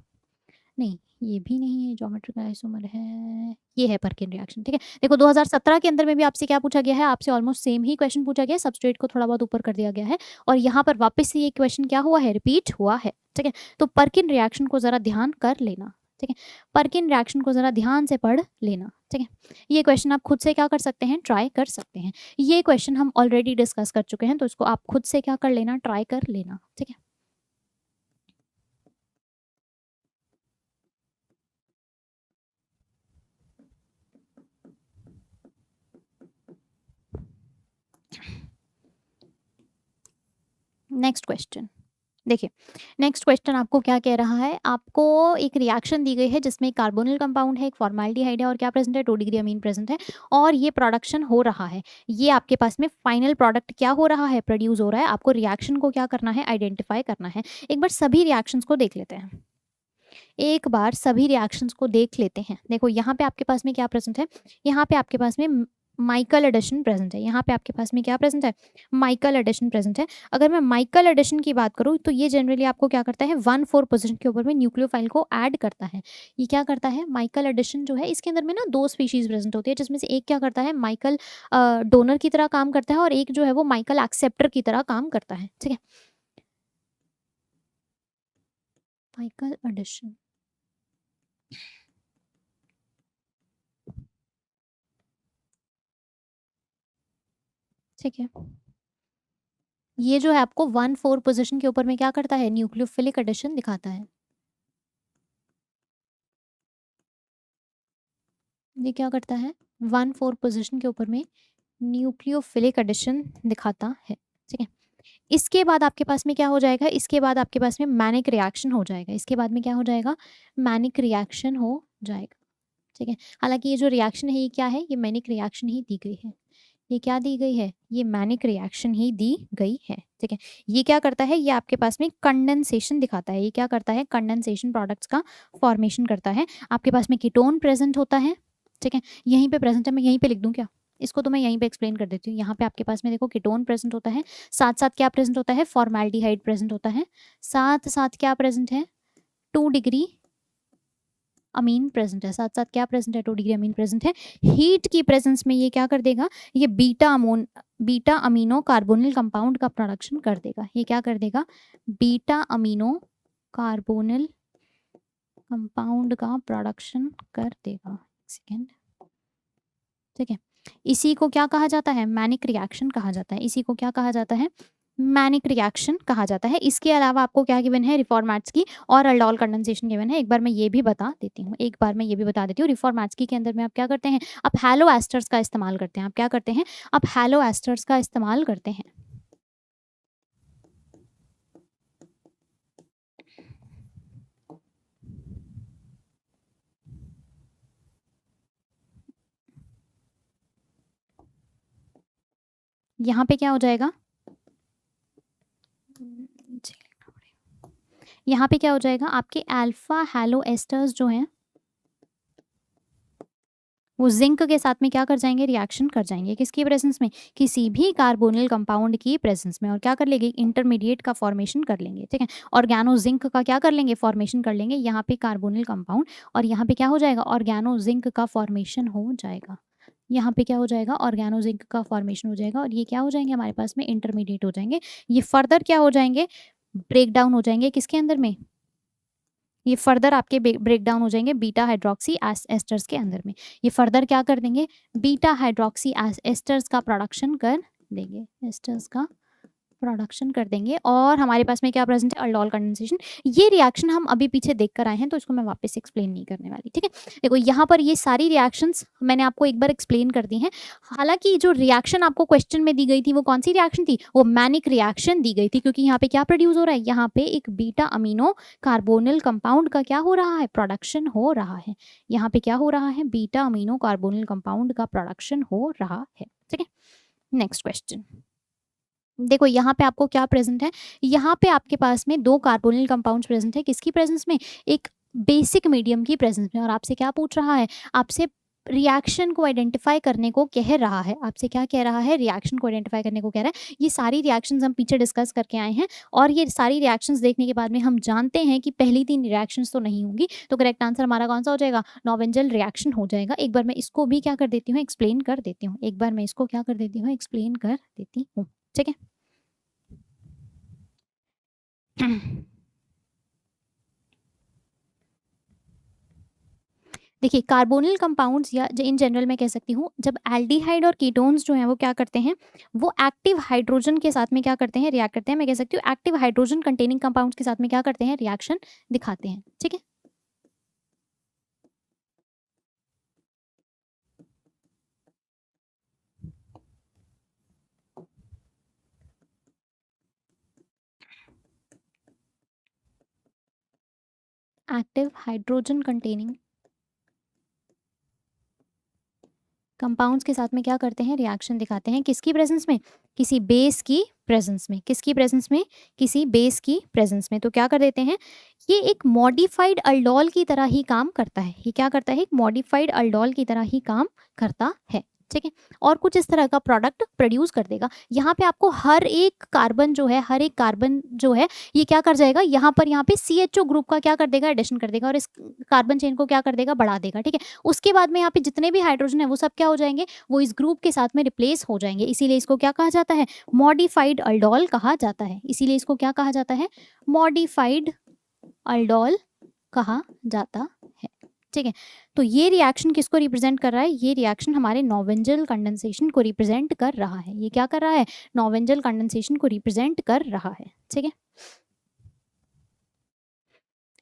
नहीं ये भी नहीं है, ज्योमेट्रिकल आइसोमर है, ये है पर्किन रिएक्शन। ठीक है, देखो 2017 के अंदर में भी आपसे क्या पूछा गया है, आपसे ऑलमोस्ट सेम ही क्वेश्चन पूछा गया है, सबस्ट्रेट को थोड़ा बहुत ऊपर कर दिया गया है और यहाँ पर वापस से ये क्वेश्चन क्या हुआ है, रिपीट हुआ है। ठीक है, तो पर्किन रिएक्शन को जरा ध्यान कर लेना। ठीक है, पर्किन रिएक्शन को जरा ध्यान से पढ़ लेना। ठीक है, ये क्वेश्चन आप खुद से क्या कर सकते हैं, ट्राई कर सकते हैं। ये क्वेश्चन हम ऑलरेडी डिस्कस कर चुके हैं, तो इसको आप खुद से क्या कर लेना, ट्राई कर लेना। ठीक है, नेक्स्ट क्वेश्चन देखिए, नेक्स्ट क्वेश्चन आपको क्या कह रहा है, आपको एक रिएक्शन दी गई है जिसमें एक कार्बोनिल कंपाउंड है, एक फॉर्माल्डिहाइड है और क्या प्रेजेंट है, 2 डिग्री अमीन प्रेजेंट है और ये प्रोडक्शन हो रहा है। ये आपके पास में फाइनल प्रोडक्ट क्या हो रहा है, प्रोड्यूस हो रहा है। आपको रिएक्शन को क्या करना है, आइडेंटिफाई करना है। एक बार सभी रिएक्शंस को देख लेते हैं, एक बार सभी रिएक्शंस को देख लेते हैं। देखो यहाँ पे आपके पास में क्या प्रेजेंट है, यहाँ पे आपके पास में माइकल एडिशन प्रेजेंट है, यहाँ पे आपके पास में क्या प्रेजेंट है, माइकल एडिशन प्रेजेंट है। अगर मैं माइकल एडिशन की बात करूँ तो ये जनरली आपको क्या करता है, 1,4 पोजीशन के ऊपर में न्यूक्लियोफाइल को ऐड करता है। ये क्या करता है, माइकल एडिशन जो है इसके अंदर में ना 2 स्पीशीज प्रेजेंट होती है, जिसमें से एक क्या करता है, माइकल डोनर की तरह काम करता है और एक जो है वो माइकल एक्सेप्टर की तरह काम करता है। ठीक है, माइकल एडिशन, ठीक है, ये जो है आपको 1,4 पोजीशन के ऊपर में क्या करता है, न्यूक्लियोफिलिक एडिशन दिखाता है। ये क्या करता है, 1,4 पोजीशन के ऊपर में न्यूक्लियोफिलिक एडिशन दिखाता है। ठीक है, इसके बाद आपके पास में क्या हो जाएगा, इसके बाद आपके पास में मैनिक रिएक्शन हो जाएगा। इसके बाद में क्या हो जाएगा, मैनिक रिएक्शन हो जाएगा। ठीक है, हालांकि ये जो रिएक्शन है ये क्या है, ये मैनिक रिएक्शन ही दी गई है। ये क्या दी गई है, ये मैनिक रिएक्शन ही दी गई है। ठीक है, ये क्या करता है, ये आपके पास में कंडेंसेशन दिखाता है। ये क्या करता है, कंडेंसेशन प्रोडक्ट्स का फॉर्मेशन करता है। आपके पास में कीटोन प्रेजेंट होता है। ठीक है, यहीं पे प्रेजेंट है, मैं यहीं पे लिख दूं क्या, इसको तो मैं यहीं पे एक्सप्लेन कर देती हूँ। यहाँ पे आपके पास में देखो कीटोन प्रेजेंट होता है, साथ साथ क्या प्रेजेंट होता है, फॉर्मेल्डिहाइड प्रेजेंट होता है, साथ साथ क्या प्रेजेंट है, 2 डिग्री अमीन प्रेजेंट है, साथ साथ क्या प्रेजेंट है, 2 डिग्री अमीन प्रेजेंट है। हीट की प्रेजेंस में ये क्या कर देगा, ये बीटा अमीनो कार्बोनिल कंपाउंड का प्रोडक्शन कर देगा। ये क्या कर देगा, बीटा अमीनो कार्बोनिल कंपाउंड का प्रोडक्शन कर देगा। सेकेंड, ठीक है। इसी को क्या कहा जाता है, मैनिक रिएक्शन कहा जाता है। इसी को क्या कहा जाता है, मैनिक रिएक्शन कहा जाता है। इसके अलावा आपको क्या गिवन है, रिफॉर्मेट्स्की और अल्डोल कंडेंसेशन गिवन है। एक बार मैं ये भी बता देती हूँ, रिफॉर्मेट्स्की के अंदर में आप क्या करते हैं, आप हैलो एस्टर्स का इस्तेमाल करते हैं। आप क्या करते हैं, आप हैलो एस्टर्स का इस्तेमाल करते हैं। यहाँ पे क्या हो जाएगा, यहाँ पे क्या हो जाएगा, आपके अल्फा हैलो एस्टर्स जो हैं वो जिंक के साथ में क्या कर जाएंगे, रिएक्शन कर जाएंगे। किसकी प्रेजेंस में, किसी भी कार्बोनिल कंपाउंड की प्रेजेंस में, और क्या कर लेंगे, इंटरमीडिएट का फॉर्मेशन कर लेंगे। ठीक है, ऑर्गेनो जिंक का क्या कर लेंगे, फॉर्मेशन कर लेंगे। यहाँ पे कार्बोनिल कंपाउंड और यहाँ पे क्या हो जाएगा, ऑर्गेनो जिंक का फॉर्मेशन हो जाएगा। यहाँ पे क्या हो जाएगा, ऑर्गेनो जिंक का फॉर्मेशन हो जाएगा और ये क्या हो जाएंगे, हमारे पास में इंटरमीडिएट हो जाएंगे। ये फर्दर क्या हो जाएंगे, ब्रेक डाउन हो जाएंगे किसके अंदर में, ये फर्दर आपके ब्रेक डाउन हो जाएंगे बीटा हाइड्रोक्सी एस्टर्स के अंदर में। ये फर्दर क्या कर देंगे, बीटा हाइड्रोक्सी एस्टर्स का प्रोडक्शन कर देंगे, एस्टर्स का प्रोडक्शन कर देंगे। और हमारे पास में क्या प्रेजेंट है, अल्डोल कंडेंसेशन। ये रिएक्शन हम अभी पीछे देख कर आए हैं तो इसको मैं वापस एक्सप्लेन नहीं करने वाली। ठीक है, देखो यहाँ पर ये सारी रिएक्शंस मैंने आपको एक बार एक्सप्लेन कर दी हैं। हालांकि जो रिएक्शन आपको क्वेश्चन में दी गई थी वो कौन सी रिएक्शन थी, वो मैनिक रिएक्शन दी गई थी, क्योंकि यहाँ पे क्या प्रोड्यूस हो रहा है, यहाँ पे एक बीटा अमीनो कार्बोनिल कंपाउंड का क्या हो रहा है, प्रोडक्शन हो रहा है। यहाँ पे क्या हो रहा है, बीटा अमीनो कार्बोनिल कंपाउंड का प्रोडक्शन हो रहा है। ठीक है, नेक्स्ट क्वेश्चन देखो, यहाँ पे आपको क्या प्रेजेंट है, यहाँ पे आपके पास में दो कार्बोनिल कंपाउंड्स प्रेजेंट है। किसकी प्रेजेंस में, एक बेसिक मीडियम की प्रेजेंस में। और आपसे क्या पूछ रहा है, आपसे रिएक्शन को आइडेंटिफाई करने को कह रहा है। आपसे क्या कह रहा है, रिएक्शन को आइडेंटिफाई करने को कह रहा है। ये सारी रिएक्शंस हम पीछे डिस्कस करके आए हैं और ये सारी रिएक्शंस देखने के बाद में हम जानते हैं कि पहली तीन रिएक्शंस तो नहीं होंगी, तो करेक्ट आंसर हमारा कौन सा हो जाएगा, नोवेंजल रिएक्शन हो जाएगा। एक बार मैं इसको भी क्या कर देती हूँ, एक्सप्लेन कर देती हूँ। एक बार मैं इसको क्या कर देती हूँ, एक्सप्लेन कर देती हूँ। ठीक है, देखिए, कार्बोनिल कंपाउंड्स या इन जनरल मैं कह सकती हूँ, जब एल्डिहाइड और कीटोन्स जो हैं वो क्या करते हैं, वो एक्टिव हाइड्रोजन के साथ में क्या करते हैं, रिएक्ट करते हैं। मैं कह सकती हूँ एक्टिव हाइड्रोजन कंटेनिंग कंपाउंड्स के साथ में क्या करते हैं, रिएक्शन दिखाते हैं। ठीक है, एक्टिव हाइड्रोजन कंटेनिंग कंपाउंड्स के साथ में क्या करते हैं, रिएक्शन दिखाते हैं। किसकी प्रेजेंस में, किसी बेस की प्रेजेंस में। किसकी प्रेजेंस में, किसी बेस की प्रेजेंस में। तो क्या कर देते हैं, ये एक मॉडिफाइड अल्डोल की तरह ही काम करता है। ये क्या करता है, एक मॉडिफाइड अल्डोल की तरह ही काम करता है। ठीक है, और कुछ इस तरह का प्रोडक्ट प्रोड्यूस कर देगा। यहाँ पे आपको हर एक कार्बन जो है ये क्या कर जाएगा, यहाँ पे CHO ग्रुप का क्या कर देगा, एडिशन कर देगा और इस कार्बन चेन को क्या कर देगा, बढ़ा देगा। ठीक है, उसके बाद में यहाँ पे जितने भी हाइड्रोजन है वो सब क्या हो जाएंगे, वो इस ग्रुप के साथ में रिप्लेस हो जाएंगे। इसीलिए इसको क्या कहा जाता है, मॉडिफाइड अल्डोल कहा जाता है। इसीलिए इसको क्या कहा जाता है, मॉडिफाइड अल्डोल कहा जाता है। ठीक है, तो ये रिएक्शन किसको रिप्रेजेंट कर रहा है, ये रिएक्शन हमारे नोवेंजल कंडेंसेशन को रिप्रेजेंट कर रहा है। ये क्या कर रहा है, नोवेंजल कंडेंसेशन को रिप्रेजेंट कर रहा है। ठीक है,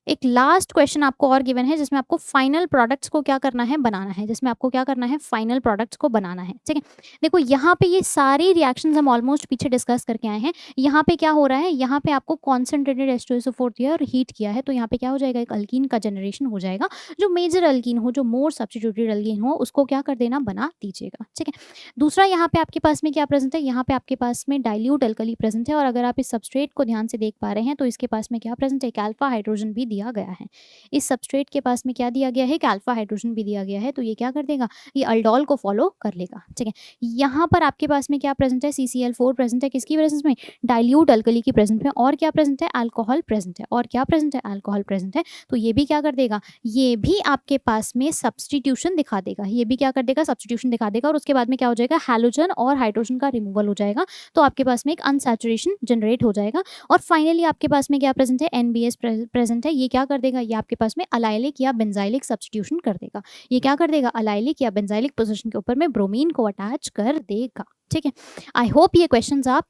एक लास्ट क्वेश्चन आपको और गिवन है जिसमें आपको फाइनल प्रोडक्ट्स को क्या करना है, बनाना है। जिसमें आपको क्या करना है, फाइनल प्रोडक्ट्स को बनाना है। ठीक है, देखो यहाँ पे ये सारी रिएक्शंस हम ऑलमोस्ट पीछे डिस्कस करके आए हैं। यहाँ पे क्या हो रहा है, यहाँ पे आपको कॉन्सेंट्रेटेड H2SO4 दिया और हीट किया है, तो यहाँ पे क्या हो जाएगा, एक अल्कीन का जनरेशन हो जाएगा। जो मेजर अल्कीन हो, जो मोर सब्स्टिट्यूटेड अल्कीन हो, उसको क्या कर देना, बना दीजिएगा। ठीक है, दूसरा यहाँ पे आपके पास में क्या प्रेजेंट है, यहाँ पे आपके पास में डाइल्यूट अल्कली प्रेजेंट है। और अगर आप इस सबस्ट्रेट को ध्यान से देख पा रहे हैं तो इसके पास में क्या प्रेजेंट है, एक अल्फा हाइड्रोजन भी दिया गया है। इस सबस्ट्रेट के पास में क्या दिया गया है, कि अल्फा हाइड्रोजन भी दिया गया है। तो ये क्या कर देगा, ये अल्डोल को फॉलो कर लेगा। ठीक है, यहाँ पर आपके पास में क्या प्रेजेंट है, CCl4 प्रेजेंट है। किसकी प्रेजेंस में, डाइल्यूट अल्कली की प्रेजेंस में। और क्या प्रेजेंट है, अल्कोहल प्रेजेंट है। और क्या प्रेजेंट है, अल्कोहल प्रेजेंट है। तो ये भी क्या कर देगा, ये भी आपके पास में सब्सटीट्यूशन दिखा देगा। ये भी क्या कर देगा, सब्सटीट्यूशन दिखा देगा। और उसके बाद में क्या हो जाएगा, हैलोजन और हाइड्रोजन का रिमूवल हो जाएगा। तो आपके पास में एक अनसैचुरेशन जनरेट हो जाएगा। और फाइनली आपके पास में क्या प्रेजेंट है, NBS प्रेजेंट है। ये क्या कर देगा, ये आपके पास में अलाइलिक या बेंजाइलिक सब्स्टिट्यूशन कर देगा। ये क्या कर देगा, अलाइलिक या बेंजाइलिक पोजीशन के ऊपर में ब्रोमीन को अटैच कर देगा। ठीक है, आई होप ये क्वेश्चंस आप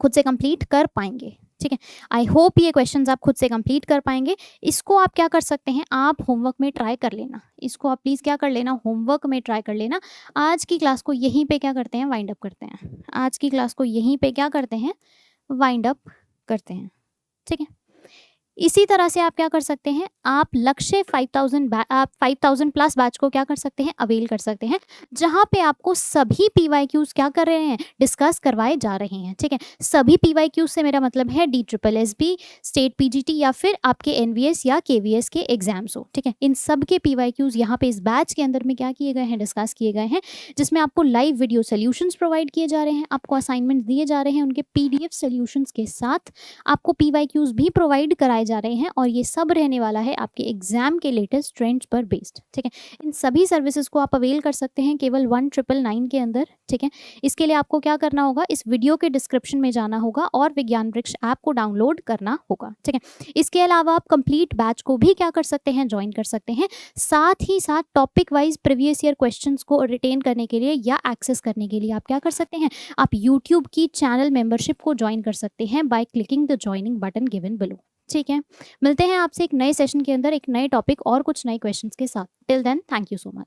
खुद से कंप्लीट कर पाएंगे। ठीक है, आई होप ये क्वेश्चंस आप खुद से कंप्लीट कर पाएंगे। इसको आप क्या कर सकते हैं, आप होमवर्क में ट्राई कर लेना, इसको आप प्लीज़ क्या कर लेना, होमवर्क में ट्राई कर लेना। आज की क्लास को यहीं पे क्या करते हैं, वाइंड अप करते हैं। आज की क्लास को यहीं पे क्या करते हैं, वाइंड अप करते हैं। ठीक है, इसी तरह से आप क्या कर सकते हैं, आप लक्ष्य 5000 प्लस बैच को क्या कर सकते हैं, अवेल कर सकते हैं, जहां पे आपको सभी PYQs क्या कर रहे हैं, डिस्कस करवाए जा रहे हैं। ठीक है, सभी PYQs से मेरा मतलब है DSSB, स्टेट PGT या फिर आपके NVS या KVS के एग्जाम्स हो। ठीक है, इन सब के PYQs यहाँ पे इस बैच के अंदर में क्या किए गए हैं, डिस्कस किए गए हैं, जिसमें आपको लाइव वीडियो सोल्यूशंस प्रोवाइड किए जा रहे हैं, आपको असाइनमेंट दिए जा रहे हैं, उनके PDF सोल्यूशंस के साथ आपको PYQs भी प्रोवाइड कराए जा रहे हैं, और ये सब रहने वाला है आपके एग्जाम के लेटेस्ट ट्रेंड्स पर बेस्ड। ठीक है, इन सभी सर्विसेज को आप अवेल कर सकते हैं केवल 1999 के अंदर। ठीक है, इसके लिए आपको क्या करना होगा, इस वीडियो के डिस्क्रिप्शन में जाना होगा और विज्ञान वृक्ष ऐप को डाउनलोड करना होगा। ठीक है, इसके अलावा आप कंप्लीट बैच को भी क्या कर सकते हैं, ज्वाइन कर सकते हैं। साथ ही साथ topic wise previous year questions को रिटेन करने के लिए या एक्सेस करने के लिए आप क्या कर सकते हैं, आप यूट्यूब की चैनल मेंबरशिप को ज्वाइन कर सकते हैं by clicking the joining button given below. ठीक है, मिलते हैं आपसे एक नए सेशन के अंदर एक नए टॉपिक और कुछ नए क्वेश्चंस के साथ। Till then, thank you so much.